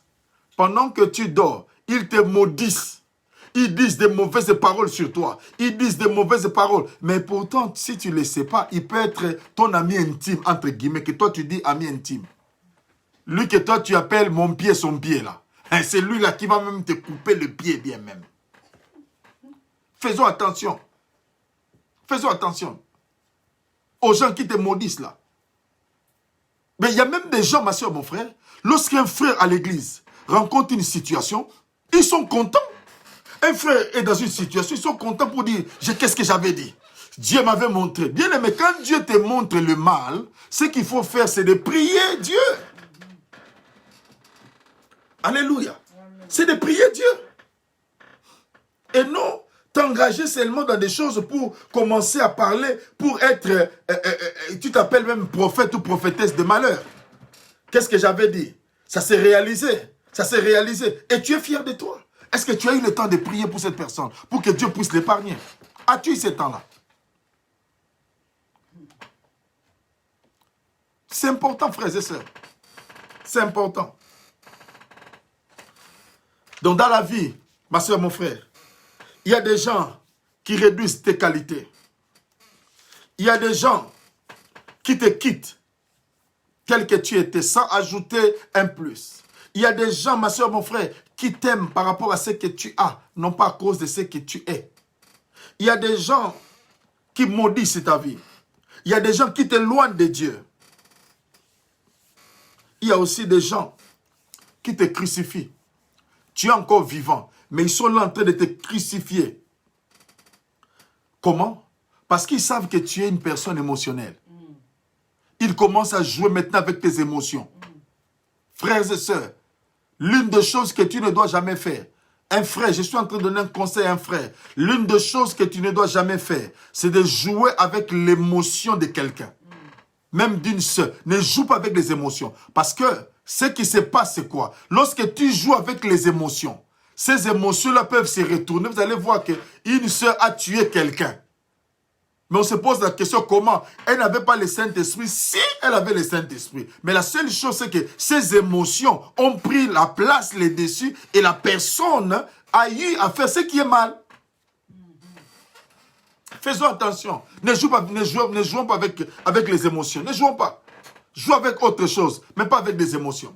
Speaker 1: Pendant que tu dors, ils te maudissent. Ils disent des mauvaises paroles sur toi. Ils disent des mauvaises paroles. Mais pourtant, si tu ne le sais pas, il peut être ton ami intime, entre guillemets, que toi tu dis ami intime. Lui que toi tu appelles mon pied, son pied là. C'est lui là qui va même te couper le pied bien même. Faisons attention. Faisons attention aux gens qui te maudissent là. Mais il y a même des gens, ma soeur, mon frère, lorsqu'un frère à l'église rencontre une situation, ils sont contents. Un frère est dans une situation, ils sont contents pour dire, qu'est-ce que j'avais dit? Dieu m'avait montré. Bien aimé, quand Dieu te montre le mal, ce qu'il faut faire, c'est de prier Dieu. Alléluia. C'est de prier Dieu. Et non t'engager seulement dans des choses pour commencer à parler, pour être, tu t'appelles même prophète ou prophétesse de malheur. Qu'est-ce que j'avais dit? Ça s'est réalisé. Ça s'est réalisé. Et tu es fier de toi. Est-ce que tu as eu le temps de prier pour cette personne, pour que Dieu puisse l'épargner? As-tu eu ce temps-là? C'est important, frères et sœurs. C'est important. Donc dans la vie, ma soeur, mon frère, il y a des gens qui réduisent tes qualités. Il y a des gens qui te quittent tel que tu étais, sans ajouter un plus. Il y a des gens, ma soeur, mon frère, qui t'aiment par rapport à ce que tu as, non pas à cause de ce que tu es. Il y a des gens qui maudissent ta vie. Il y a des gens qui t'éloignent de Dieu. Il y a aussi des gens qui te crucifient. Tu es encore vivant, mais ils sont là en train de te crucifier. Comment? Parce qu'ils savent que tu es une personne émotionnelle. Ils commencent à jouer maintenant avec tes émotions. Frères et sœurs, l'une des choses que tu ne dois jamais faire, un frère, je suis en train de donner un conseil à un frère, l'une des choses que tu ne dois jamais faire, c'est de jouer avec l'émotion de quelqu'un. Même d'une sœur, ne joue pas avec les émotions. Parce que ce qui se passe, c'est quoi? Lorsque tu joues avec les émotions, ces émotions-là peuvent se retourner. Vous allez voir qu'une sœur a tué quelqu'un. Mais on se pose la question comment? Elle n'avait pas le Saint-Esprit. Si elle avait le Saint-Esprit. Mais la seule chose, c'est que ces émotions ont pris la place, les dessus, et la personne a eu à faire ce qui est mal. Faisons attention. Ne jouons pas avec les émotions. Ne jouons pas. Joue avec autre chose, mais pas avec des émotions.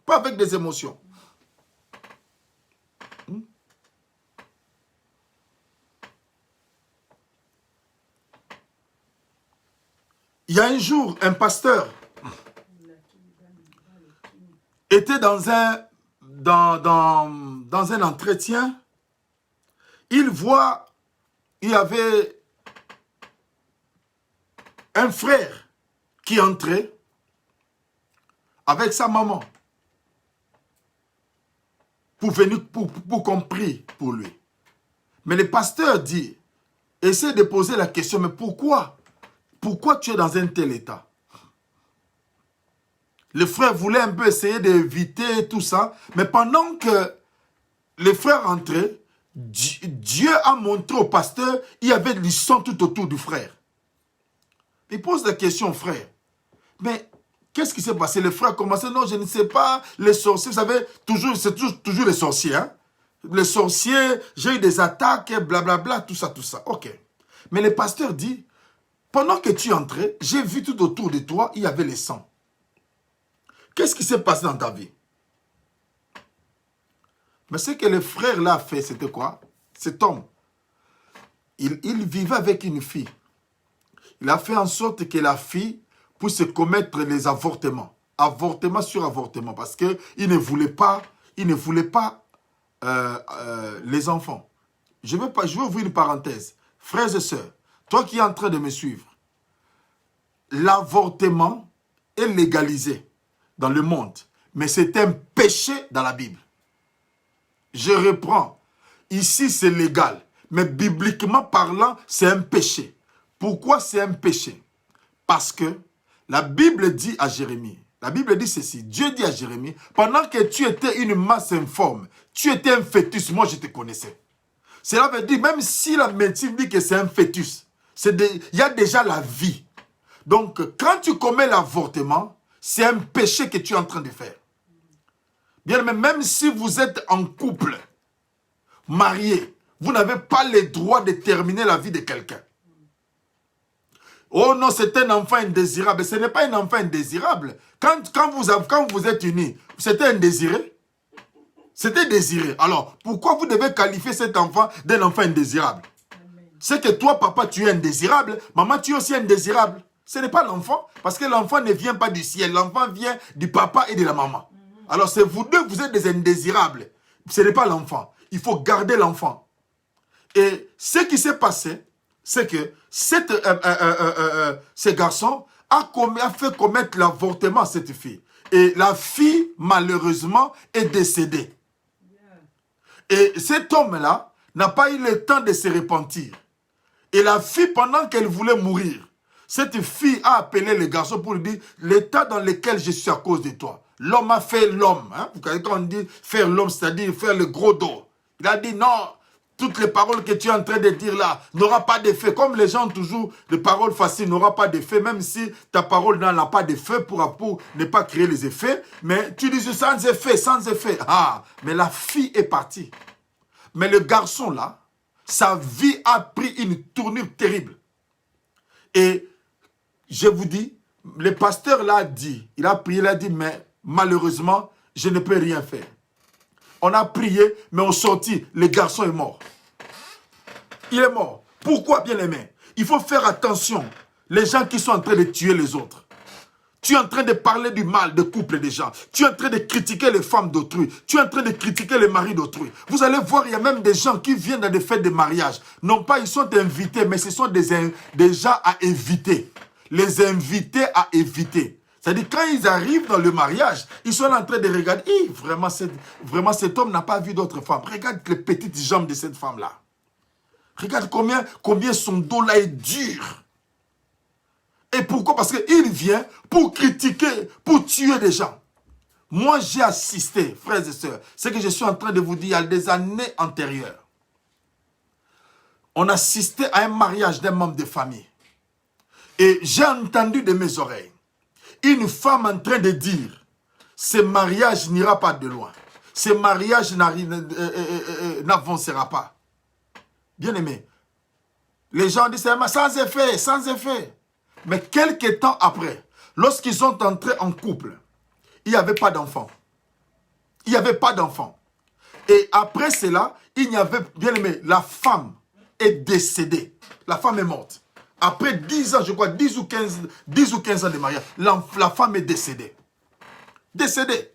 Speaker 1: Pas avec des émotions. Il y a un jour, un pasteur était dans un entretien. Il voit, il y avait un frère qui entrait avec sa maman pour qu'on prie pour lui. Mais le pasteur dit, essaie de poser la question, mais pourquoi? Pourquoi tu es dans un tel état? Le frère voulait un peu essayer d'éviter tout ça, mais pendant que le frère entrait, Dieu a montré au pasteur, il y avait du sang tout autour du frère. Il pose la question, frère, mais qu'est-ce qui s'est passé? Le frère a commencé, non, je ne sais pas, les sorciers, vous savez, c'est toujours les sorciers, hein? Les sorciers, j'ai eu des attaques, blablabla, tout ça, ok. Mais le pasteur dit, pendant que tu entrais, j'ai vu tout autour de toi, il y avait le sang. Qu'est-ce qui s'est passé dans ta vie? Mais ce que le frère là a fait, c'était quoi? Cet homme, il vivait avec une fille. Il a fait en sorte que la fille puisse commettre les avortements. Avortement sur avortement. Parce qu'il ne voulait pas, les enfants. Je vais ouvrir une parenthèse. Frères et sœurs, toi qui es en train de me suivre, l'avortement est légalisé dans le monde. Mais c'est un péché dans la Bible. Je reprends. Ici, c'est légal. Mais bibliquement parlant, c'est un péché. Pourquoi c'est un péché? Parce que la Bible dit à Jérémie, la Bible dit ceci, Dieu dit à Jérémie, pendant que tu étais une masse informe, tu étais un fœtus, moi je te connaissais. Cela veut dire, même si la médecine dit que c'est un fœtus, il y a déjà la vie. Donc, quand tu commets l'avortement, c'est un péché que tu es en train de faire. Bien, mais même si vous êtes en couple, marié, vous n'avez pas le droit de terminer la vie de quelqu'un. Oh non, c'est un enfant indésirable. Ce n'est pas un enfant indésirable. Quand vous êtes unis, c'était indésiré. C'était désiré. Alors, pourquoi vous devez qualifier cet enfant d'un enfant indésirable? C'est que toi, papa, tu es indésirable. Maman, tu es aussi indésirable. Ce n'est pas l'enfant. Parce que l'enfant ne vient pas du ciel. L'enfant vient du papa et de la maman. Alors, c'est vous deux, vous êtes des indésirables. Ce n'est pas l'enfant. Il faut garder l'enfant. Et ce qui s'est passé, c'est que ce garçon a fait commettre l'avortement à cette fille. Et la fille, malheureusement, est décédée. Et cet homme-là n'a pas eu le temps de se repentir. Et la fille, pendant qu'elle voulait mourir, cette fille a appelé le garçon pour lui dire, l'état dans lequel je suis à cause de toi. L'homme a fait l'homme. Hein? Quand on dit faire l'homme, c'est-à-dire faire le gros dos. Il a dit non, toutes les paroles que tu es en train de dire là n'auront pas d'effet. Comme les gens toujours, les paroles faciles n'auront pas d'effet, même si ta parole n'a pas d'effet pour ne pas créer les effets. Mais tu dis sans effet, sans effet. Ah, mais la fille est partie. Mais le garçon là, sa vie a pris une tournure terrible. Et je vous dis, le pasteur l'a dit, il a prié, il a dit, mais malheureusement, je ne peux rien faire. On a prié, mais on sortit, le garçon est mort. Il est mort. Pourquoi, bien-aimé? Il faut faire attention. Les gens qui sont en train de tuer les autres. Tu es en train de parler du mal de couple des gens. Tu es en train de critiquer les femmes d'autrui. Tu es en train de critiquer les maris d'autrui. Vous allez voir, il y a même des gens qui viennent dans des fêtes de mariage. Non pas ils sont invités, mais ce sont des gens à éviter. Les invités à éviter. C'est-à-dire, quand ils arrivent dans le mariage, ils sont en train de regarder. Vraiment, cet homme n'a pas vu d'autres femmes. Regarde les petites jambes de cette femme-là. Regarde combien son dos là est dur. Et pourquoi? Parce qu'il vient pour critiquer, pour tuer des gens. Moi, j'ai assisté, frères et sœurs, ce que je suis en train de vous dire il y a des années antérieures. On assistait à un mariage d'un membre de famille. Et j'ai entendu de mes oreilles une femme en train de dire, ce mariage n'ira pas de loin. Ce mariage n'avancera pas. Bien aimé, les gens disent, sans effet, sans effet. Mais quelques temps après, lorsqu'ils sont entrés en couple, il n'y avait pas d'enfant. Il n'y avait pas d'enfant. Et après cela, il n'y avait, bien aimé, la femme est décédée. La femme est morte. Après 10 ans, je crois, 10 ou 15 ans de mariage, la femme est décédée. Décédée.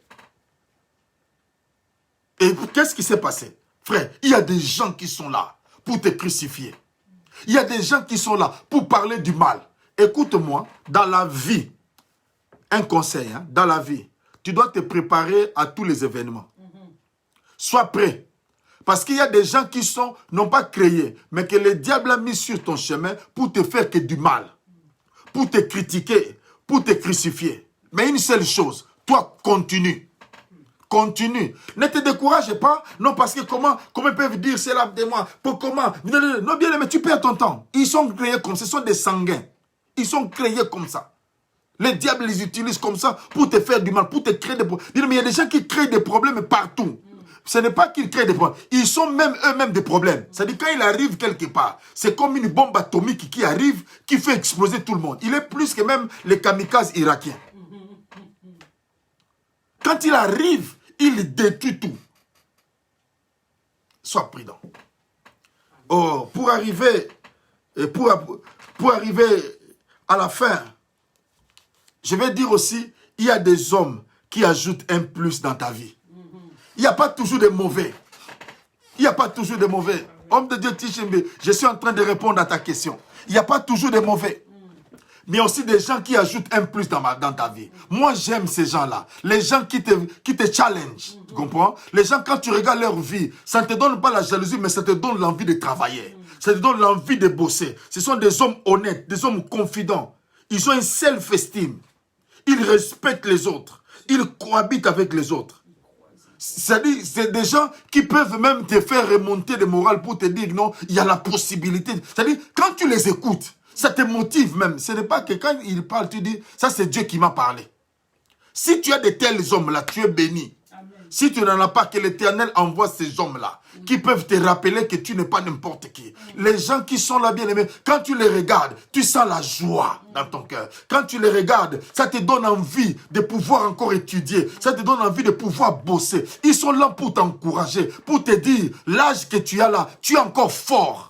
Speaker 1: Et qu'est-ce qui s'est passé? Frère, il y a des gens qui sont là pour te crucifier. Il y a des gens qui sont là pour parler du mal. Écoute-moi, dans la vie, un conseil, hein, dans la vie, tu dois te préparer à tous les événements. Sois prêt. Parce qu'il y a des gens qui sont, non pas créés, mais que le diable a mis sur ton chemin pour te faire que du mal. Pour te critiquer, pour te crucifier. Mais une seule chose, toi, continue. Continue. Ne te décourage pas. Non, parce que comment ils peuvent dire cela de moi? Comment? Non, bien, mais tu perds ton temps. Ils sont créés comme ça. Ce sont des sanguins. Ils sont créés comme ça. Les diables les utilisent comme ça pour te faire du mal, pour te créer des problèmes. Mais il y a des gens qui créent des problèmes partout. Ce n'est pas qu'ils créent des problèmes. Ils sont même eux-mêmes des problèmes. C'est-à-dire quand il arrive quelque part, c'est comme une bombe atomique qui arrive, qui fait exploser tout le monde. Il est plus que même les kamikazes irakiens. Quand il arrive, il détruit tout. Sois prudent. Oh, pour arriver à la fin, Je vais dire aussi, il y a des hommes qui ajoutent un plus dans ta vie. Il n'y a pas toujours de mauvais. Il n'y a pas toujours de mauvais. Homme de Dieu Tichembe, je suis en train de répondre à ta question. Il n'y a pas toujours de mauvais. Mais il y a aussi des gens qui ajoutent un plus dans ta vie. Moi, j'aime ces gens-là. Les gens qui te challenge. Tu comprends? Les gens, quand tu regardes leur vie, ça ne te donne pas la jalousie, mais ça te donne l'envie de travailler. Ça te donne l'envie de bosser. Ce sont des hommes honnêtes, des hommes confidents. Ils ont une self-esteem. Ils respectent les autres. Ils cohabitent avec les autres. C'est-à-dire, c'est des gens qui peuvent même te faire remonter le moral pour te dire non, il y a la possibilité. C'est-à-dire, quand tu les écoutes, ça te motive même. Ce n'est pas que quand ils parlent, tu dis, ça c'est Dieu qui m'a parlé. Si tu as de tels hommes-là, tu es béni. Amen. Si tu n'en as pas, que l'Éternel envoie ces hommes-là, qui peuvent te rappeler que tu n'es pas n'importe qui. Les gens qui sont là, bien aimés, quand tu les regardes, tu sens la joie dans ton cœur. Quand tu les regardes, ça te donne envie de pouvoir encore étudier. Ça te donne envie de pouvoir bosser. Ils sont là pour t'encourager, pour te dire, l'âge que tu as là, tu es encore fort.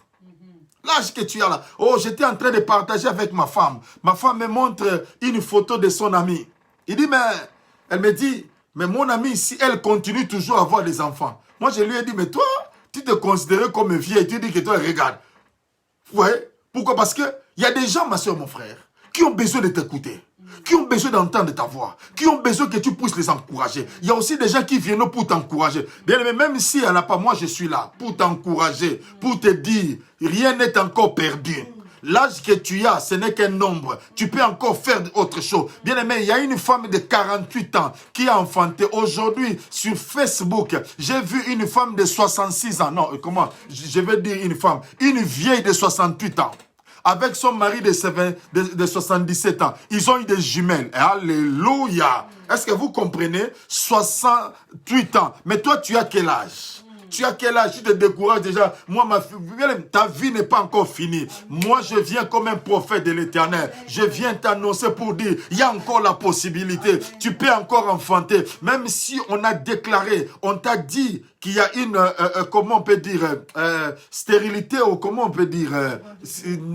Speaker 1: L'âge que tu as là. Oh, j'étais en train de partager avec ma femme. Ma femme me montre une photo de son ami. Elle me dit, mais mon amie, si elle continue toujours à avoir des enfants. Moi, je lui ai dit, mais toi, tu te considères comme vieille. Tu dis que toi, regarde. Ouais. Pourquoi? Parce que il y a des gens, ma soeur, mon frère, qui ont besoin de t'écouter. Qui ont besoin d'entendre ta voix, qui ont besoin que tu puisses les encourager. Il y a aussi des gens qui viennent pour t'encourager. Bien aimé, même si elle n'a pas, moi je suis là pour t'encourager, pour te dire, rien n'est encore perdu. L'âge que tu as, ce n'est qu'un nombre. Tu peux encore faire autre chose. Bien aimé, il y a une femme de 48 ans qui a enfanté. Aujourd'hui, sur Facebook, j'ai vu une femme de 66 ans. Non, comment? Je vais dire une femme. Une vieille de 68 ans. Avec son mari de 77 ans. Ils ont eu des jumelles. Alléluia. Est-ce que vous comprenez? 68 ans. Mais toi, tu as quel âge? Tu as quel âge? Tu te décourages déjà. Moi, ta vie n'est pas encore finie. Moi, je viens comme un prophète de l'Éternel. Je viens t'annoncer pour dire, il y a encore la possibilité. Tu peux encore enfanter. Même si on a déclaré, on t'a dit qu'il y a une, comment on peut dire, stérilité, ou comment on peut dire,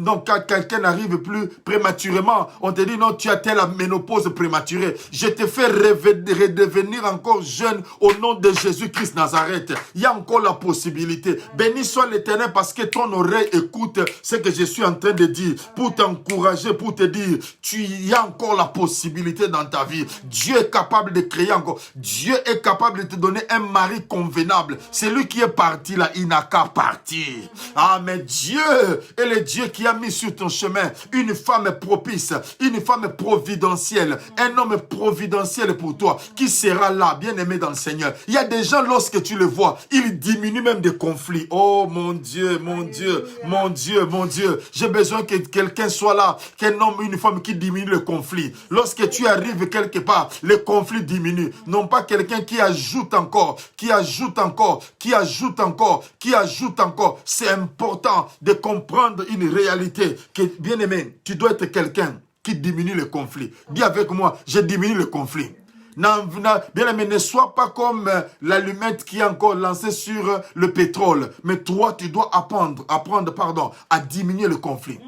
Speaker 1: donc quand quelqu'un n'arrive plus prématurément, on te dit non, tu as telle ménopause prématurée. Je te fais redevenir encore jeune au nom de Jésus-Christ Nazareth. Il y a encore la possibilité. Béni soit l'Éternel parce que ton oreille écoute ce que je suis en train de dire, pour t'encourager, pour te dire, il y a encore la possibilité dans ta vie. Dieu est capable de créer encore. Dieu est capable de te donner un mari convenable. C'est lui qui est parti là, il n'a qu'à partir. Ah, mais Dieu est le Dieu qui a mis sur ton chemin une femme propice, une femme providentielle, un homme providentiel pour toi, qui sera là, bien aimé dans le Seigneur. Il y a des gens, lorsque tu le vois, ils diminuent même des conflits. Oh mon Dieu, mon Dieu, mon Dieu, mon Dieu. J'ai besoin que quelqu'un soit là, qu'un homme, une femme qui diminue le conflit. Lorsque tu arrives quelque part, les conflits diminuent. Non pas quelqu'un qui ajoute encore, qui ajoute encore, qui ajoute encore, qui ajoute encore. C'est important de comprendre une réalité que, bien aimé, tu dois être quelqu'un qui diminue le conflit. Dis avec moi, je diminue le conflit. Bien aimé, ne sois pas comme l'allumette qui est encore lancée sur le pétrole. Mais toi, tu dois apprendre, à diminuer le conflit.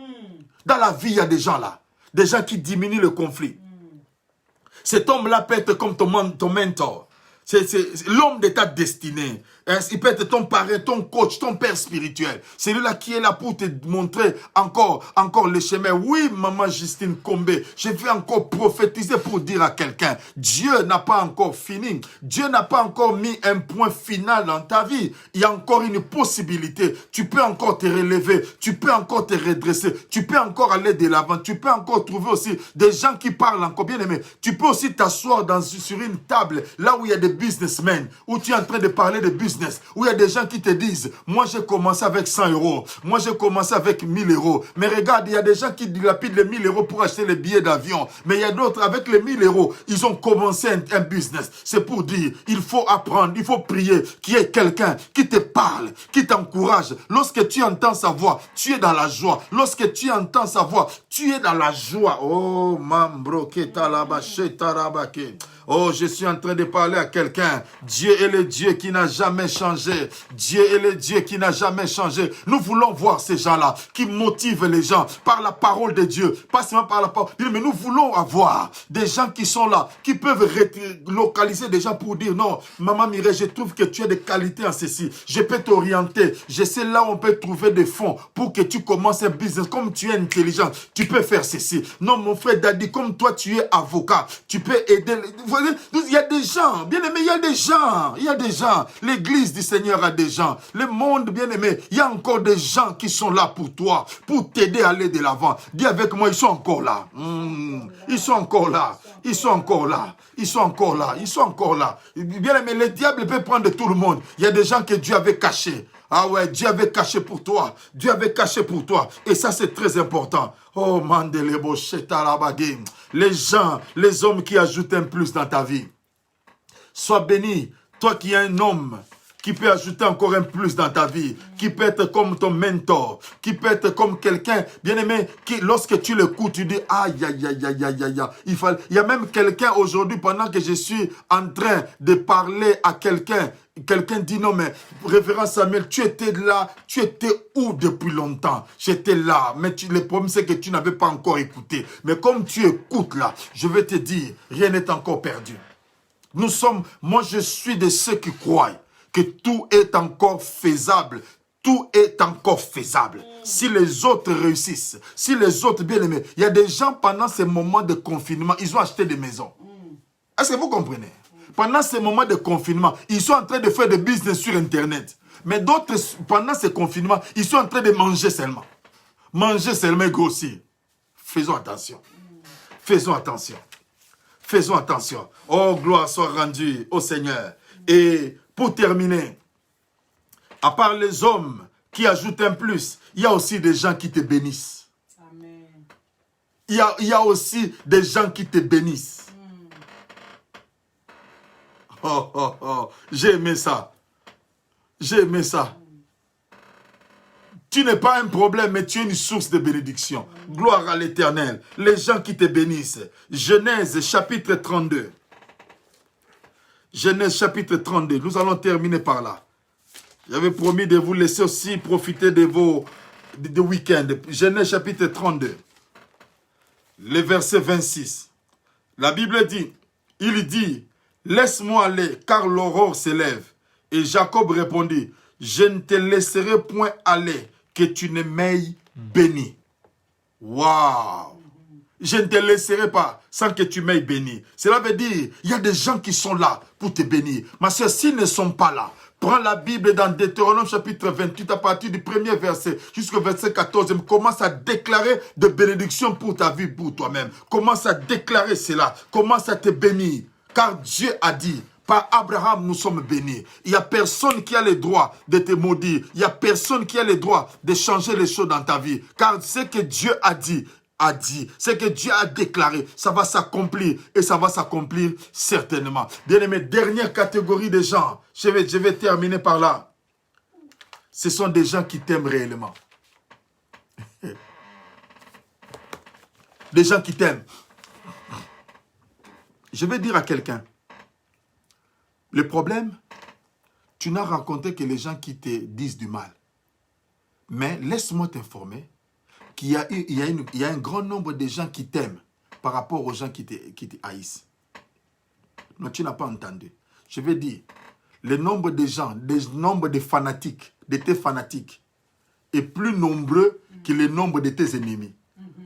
Speaker 1: Dans la vie, il y a des gens là, des gens qui diminuent le conflit. Cet homme-là peut être comme ton mentor. C'est l'homme de ta destinée. Il peut être ton parrain, ton coach, ton père spirituel. C'est lui-là qui est là pour te montrer encore le chemin. Oui, maman Justine Combé, je vais encore prophétiser pour dire à quelqu'un, Dieu n'a pas encore fini. Dieu n'a pas encore mis un point final dans ta vie. Il y a encore une possibilité. Tu peux encore te relever. Tu peux encore te redresser. Tu peux encore aller de l'avant. Tu peux encore trouver aussi des gens qui parlent encore. Bien aimé, tu peux aussi t'asseoir sur une table, là où il y a des businessmen, où tu es en train de parler de business. Où il y a des gens qui te disent, moi j'ai commencé avec 100 euros, moi j'ai commencé avec 1000 euros. Mais regarde, il y a des gens qui dilapident les 1000 euros pour acheter les billets d'avion. Mais il y a d'autres, avec les 1000 euros, ils ont commencé un business. C'est pour dire, il faut apprendre, il faut prier, qu'il y ait quelqu'un qui te parle, qui t'encourage. Lorsque tu entends sa voix, tu es dans la joie. Lorsque tu entends sa voix, tu es dans la joie. Oh, mambro, ketalaba, shetarabake. Oh, je suis en train de parler à quelqu'un. Dieu est le Dieu qui n'a jamais changé. Dieu est le Dieu qui n'a jamais changé. Nous voulons voir ces gens-là qui motivent les gens par la parole de Dieu, pas seulement par la parole. Mais nous voulons avoir des gens qui sont là, qui peuvent localiser des gens pour dire non, maman Mireille, je trouve que tu as des qualités en ceci. Je peux t'orienter. Je sais là où on peut trouver des fonds pour que tu commences un business. Comme tu es intelligent, tu peux faire ceci. Non, mon frère Daddy, comme toi tu es avocat, tu peux aider. Vous voyez, il y a des gens, bien aimé, il y a des gens. Il y a des gens. L'église du Seigneur a des gens. Le monde, bien aimé, il y a encore des gens qui sont là pour toi, pour t'aider à aller de l'avant. Dis avec moi, ils sont encore là. Ils sont encore là. Ils sont encore là. Ils sont encore là. Ils sont encore là. Bien aimé, le diable peut prendre tout le monde. Il y a des gens que Dieu avait cachés. Ah ouais, Dieu avait caché pour toi. Dieu avait caché pour toi. Et ça, c'est très important. Oh, Mandelebo, Shetalabagim. Les gens, les hommes qui ajoutent un plus dans ta vie. Sois béni. Toi qui es un homme qui peut ajouter encore un plus dans ta vie, qui peut être comme ton mentor, qui peut être comme quelqu'un, bien aimé, qui lorsque tu l'écoutes, tu dis aïe, aïe, aïe, aïe, aïe, aïe, aïe. Il y a même quelqu'un aujourd'hui, pendant que je suis en train de parler à quelqu'un, quelqu'un dit non mais, révérend Samuel, tu étais là, tu étais où depuis longtemps? J'étais là, mais le problème c'est que tu n'avais pas encore écouté. Mais comme tu écoutes là, je vais te dire, rien n'est encore perdu. Moi je suis de ceux qui croient que tout est encore faisable. Tout est encore faisable. Si les autres réussissent, si les autres bien aimés, il y a des gens pendant ces moments de confinement, ils ont acheté des maisons. Est-ce que vous comprenez? Pendant ces moments de confinement, ils sont en train de faire des business sur Internet. Mais d'autres, pendant ces confinements, ils sont en train de manger seulement. Manger seulement et grossir. Faisons attention. Faisons attention. Faisons attention. Oh, gloire soit rendue au Seigneur. Et pour terminer, à part les hommes qui ajoutent un plus, il y a aussi des gens qui te bénissent. Amen. Il y a aussi des gens qui te bénissent. Oh, oh, oh. J'ai aimé ça. J'ai aimé ça. Tu n'es pas un problème, mais tu es une source de bénédiction. Gloire à l'Éternel. Les gens qui te bénissent. Genèse chapitre 32. Genèse chapitre 32. Nous allons terminer par là. J'avais promis de vous laisser aussi profiter de vos week-ends. Genèse chapitre 32. Le verset 26. La Bible dit, il dit, laisse-moi aller, car l'aurore s'élève. Et Jacob répondit, je ne te laisserai point aller, que tu ne m'aies béni. Waouh! Je ne te laisserai pas sans que tu m'aies béni. Cela veut dire, il y a des gens qui sont là pour te bénir. Ma soeur, s'ils ne sont pas là, prends la Bible dans Deutéronome chapitre 28 à partir du premier verset jusqu'au verset 14. Commence à déclarer de bénédiction pour ta vie, pour toi-même. Commence à déclarer cela. Commence à te bénir. Car Dieu a dit, par Abraham, nous sommes bénis. Il n'y a personne qui a le droit de te maudire. Il n'y a personne qui a le droit de changer les choses dans ta vie. Car ce que Dieu a dit, ce que Dieu a déclaré, ça va s'accomplir et ça va s'accomplir certainement. Bien-aimés, dernière catégorie de gens, je vais terminer par là. Ce sont des gens qui t'aiment réellement. Des gens qui t'aiment. Je vais dire à quelqu'un, le problème, tu n'as rencontré que les gens qui te disent du mal. Mais laisse-moi t'informer qu'il y a un grand nombre de gens qui t'aiment par rapport aux gens qui te haïssent. Non, tu n'as pas entendu. Je vais dire, le nombre de gens, le nombre de fanatiques, de tes fanatiques, est plus nombreux que le nombre de tes ennemis.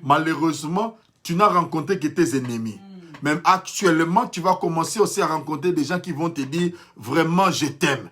Speaker 1: Malheureusement, tu n'as rencontré que tes ennemis. Même actuellement, tu vas commencer aussi à rencontrer des gens qui vont te dire, vraiment je t'aime.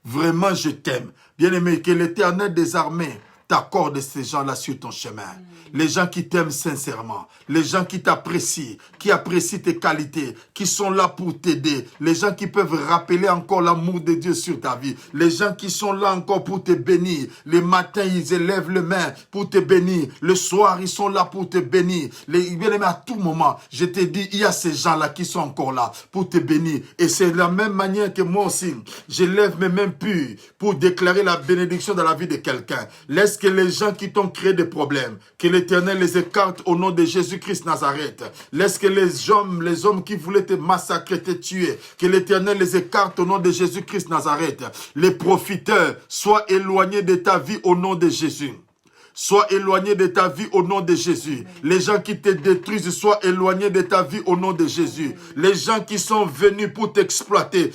Speaker 1: Vraiment je t'aime. Bien-aimé, que l'Éternel des armées t'accorde ces gens-là sur ton chemin. Les gens qui t'aiment sincèrement, les gens qui t'apprécient, qui apprécient tes qualités, qui sont là pour t'aider, les gens qui peuvent rappeler encore l'amour de Dieu sur ta vie, les gens qui sont là encore pour te bénir. Le matin, ils élèvent les mains pour te bénir. Le soir, ils sont là pour te bénir. Bien-aimé, à tout moment, je te dis, il y a ces gens-là qui sont encore là pour te bénir. Et c'est de la même manière que moi aussi, je lève mes mains pures pour déclarer la bénédiction dans la vie de quelqu'un. Laisse que les gens qui t'ont créé des problèmes, que l'Éternel les écarte au nom de Jésus-Christ Nazareth. Laisse que les hommes qui voulaient te massacrer, te tuer, que l'Éternel les écarte au nom de Jésus-Christ Nazareth. Les profiteurs soient éloignés de ta vie au nom de Jésus. Sois éloigné de ta vie au nom de Jésus. Les gens qui te détruisent, soient éloignés de ta vie au nom de Jésus. Les gens qui sont venus pour t'exploiter,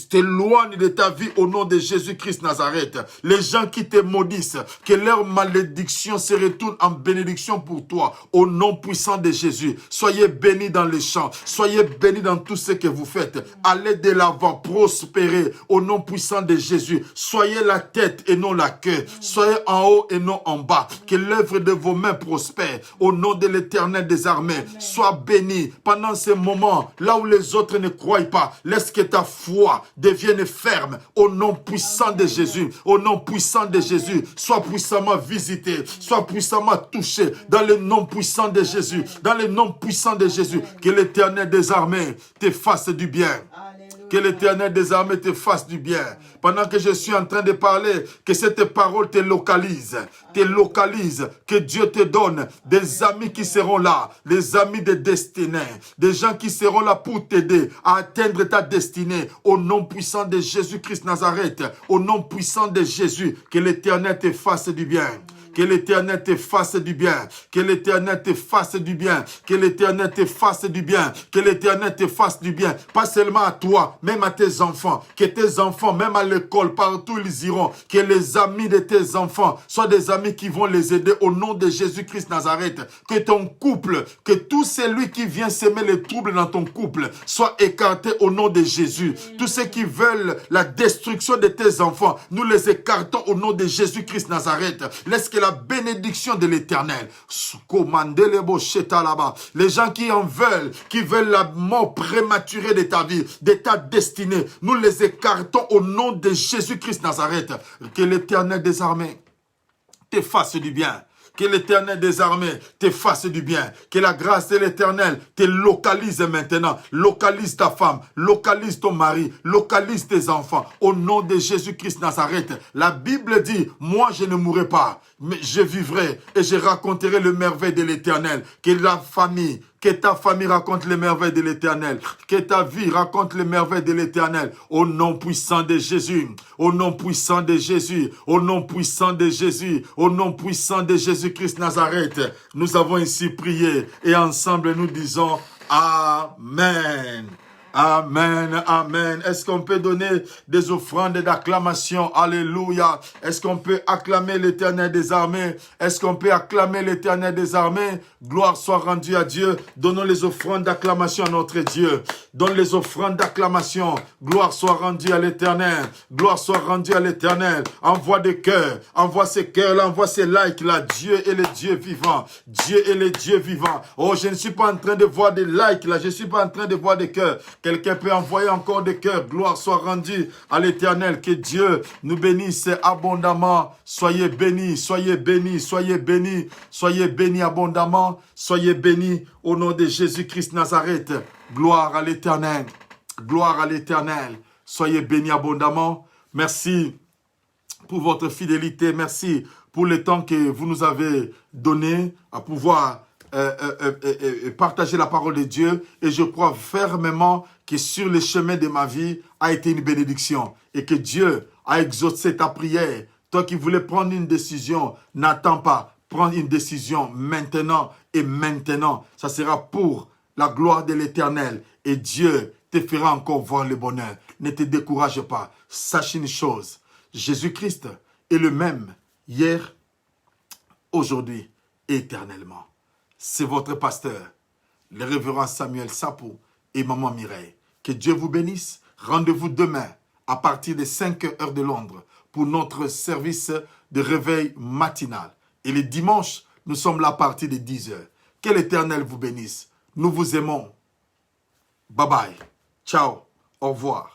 Speaker 1: t'éloigne de ta vie au nom de Jésus-Christ Nazareth. Les gens qui te maudissent, que leur malédiction se retourne en bénédiction pour toi, au nom puissant de Jésus. Soyez bénis dans les champs, soyez bénis dans tout ce que vous faites. Allez de l'avant, prospérez au nom puissant de Jésus. Soyez la tête et non la queue. Soyez en haut et non en bas. Que l'œuvre de vos mains prospère au nom de l'Éternel des armées. Sois béni pendant ces moments, là où les autres ne croient pas. Laisse que ta foi devienne ferme au nom puissant de Jésus. Au nom puissant de Jésus, sois puissamment visité, sois puissamment touché dans le nom puissant de Jésus. Dans le nom puissant de Jésus, que l'Éternel des armées te fasse du bien. Que l'Éternel des armées te fasse du bien. Pendant que je suis en train de parler, que cette parole te localise. Que Dieu te donne des amis qui seront là, des amis de destinée, des gens qui seront là pour t'aider à atteindre ta destinée. Au nom puissant de Jésus-Christ Nazareth, au nom puissant de Jésus, que l'Éternel te fasse du bien. Que l'Éternel te fasse du bien. Que l'Éternel te fasse du bien. Que l'Éternel te fasse du bien. Que l'Éternel te fasse du bien. Pas seulement à toi, même à tes enfants. Que tes enfants, même à l'école, partout ils iront. Que les amis de tes enfants soient des amis qui vont les aider au nom de Jésus-Christ Nazareth. Que ton couple, que tout celui qui vient semer les troubles dans ton couple soit écarté au nom de Jésus. Tous ceux qui veulent la destruction de tes enfants, nous les écartons au nom de Jésus-Christ Nazareth. Laisse que la bénédiction de l'Éternel. Les gens qui en veulent, qui veulent la mort prématurée de ta vie, de ta destinée, nous les écartons au nom de Jésus-Christ Nazareth. Que l'Éternel des armées te fasse du bien. Que l'Éternel des armées te fasse du bien. Que la grâce de l'Éternel te localise maintenant. Localise ta femme, localise ton mari, localise tes enfants. Au nom de Jésus-Christ Nazareth. La Bible dit, moi je ne mourrai pas, mais je vivrai et je raconterai le merveille de l'Éternel. Que ta famille raconte les merveilles de l'Éternel. Que ta vie raconte les merveilles de l'Éternel. Au nom puissant de Jésus. Au nom puissant de Jésus. Au nom puissant de Jésus. Au nom puissant de Jésus-Christ Nazareth. Nous avons ici prié et ensemble nous disons Amen. Amen, amen. Est-ce qu'on peut donner des offrandes d'acclamation? Alléluia. Est-ce qu'on peut acclamer l'Éternel des armées? Est-ce qu'on peut acclamer l'Éternel des armées? Gloire soit rendue à Dieu. Donnons les offrandes d'acclamation à notre Dieu. Donne les offrandes d'acclamation. Gloire soit rendue à l'Éternel. Gloire soit rendue à l'Éternel. Envoie des cœurs. Envoie ces cœurs-là. Envoie ces likes-là. Dieu est le Dieu vivant. Dieu est le Dieu vivant. Oh, je ne suis pas en train de voir des likes là. Je ne suis pas en train de voir des cœurs. Quelqu'un peut envoyer encore des cœurs. Gloire soit rendue à l'Éternel. Que Dieu nous bénisse abondamment. Soyez bénis, soyez bénis, soyez bénis. Soyez bénis abondamment. Soyez bénis au nom de Jésus-Christ Nazareth. Gloire à l'Éternel. Gloire à l'Éternel. Soyez bénis abondamment. Merci pour votre fidélité. Merci pour le temps que vous nous avez donné à pouvoir partager la parole de Dieu. Et je crois fermement que sur le chemin de ma vie a été une bénédiction. Et que Dieu a exaucé ta prière. Toi qui voulais prendre une décision, n'attends pas. Prends une décision maintenant et maintenant. Ça sera pour la gloire de l'Éternel. Et Dieu te fera encore voir le bonheur. Ne te décourage pas. Sache une chose. Jésus-Christ est le même hier, aujourd'hui et éternellement. C'est votre pasteur, le révérend Samuel Sapou et maman Mireille. Que Dieu vous bénisse. Rendez-vous demain à partir de 5 heures de Londres pour notre service de réveil matinal. Et les dimanches, nous sommes là à partir de 10 heures. Que l'Éternel vous bénisse. Nous vous aimons. Bye bye. Ciao. Au revoir.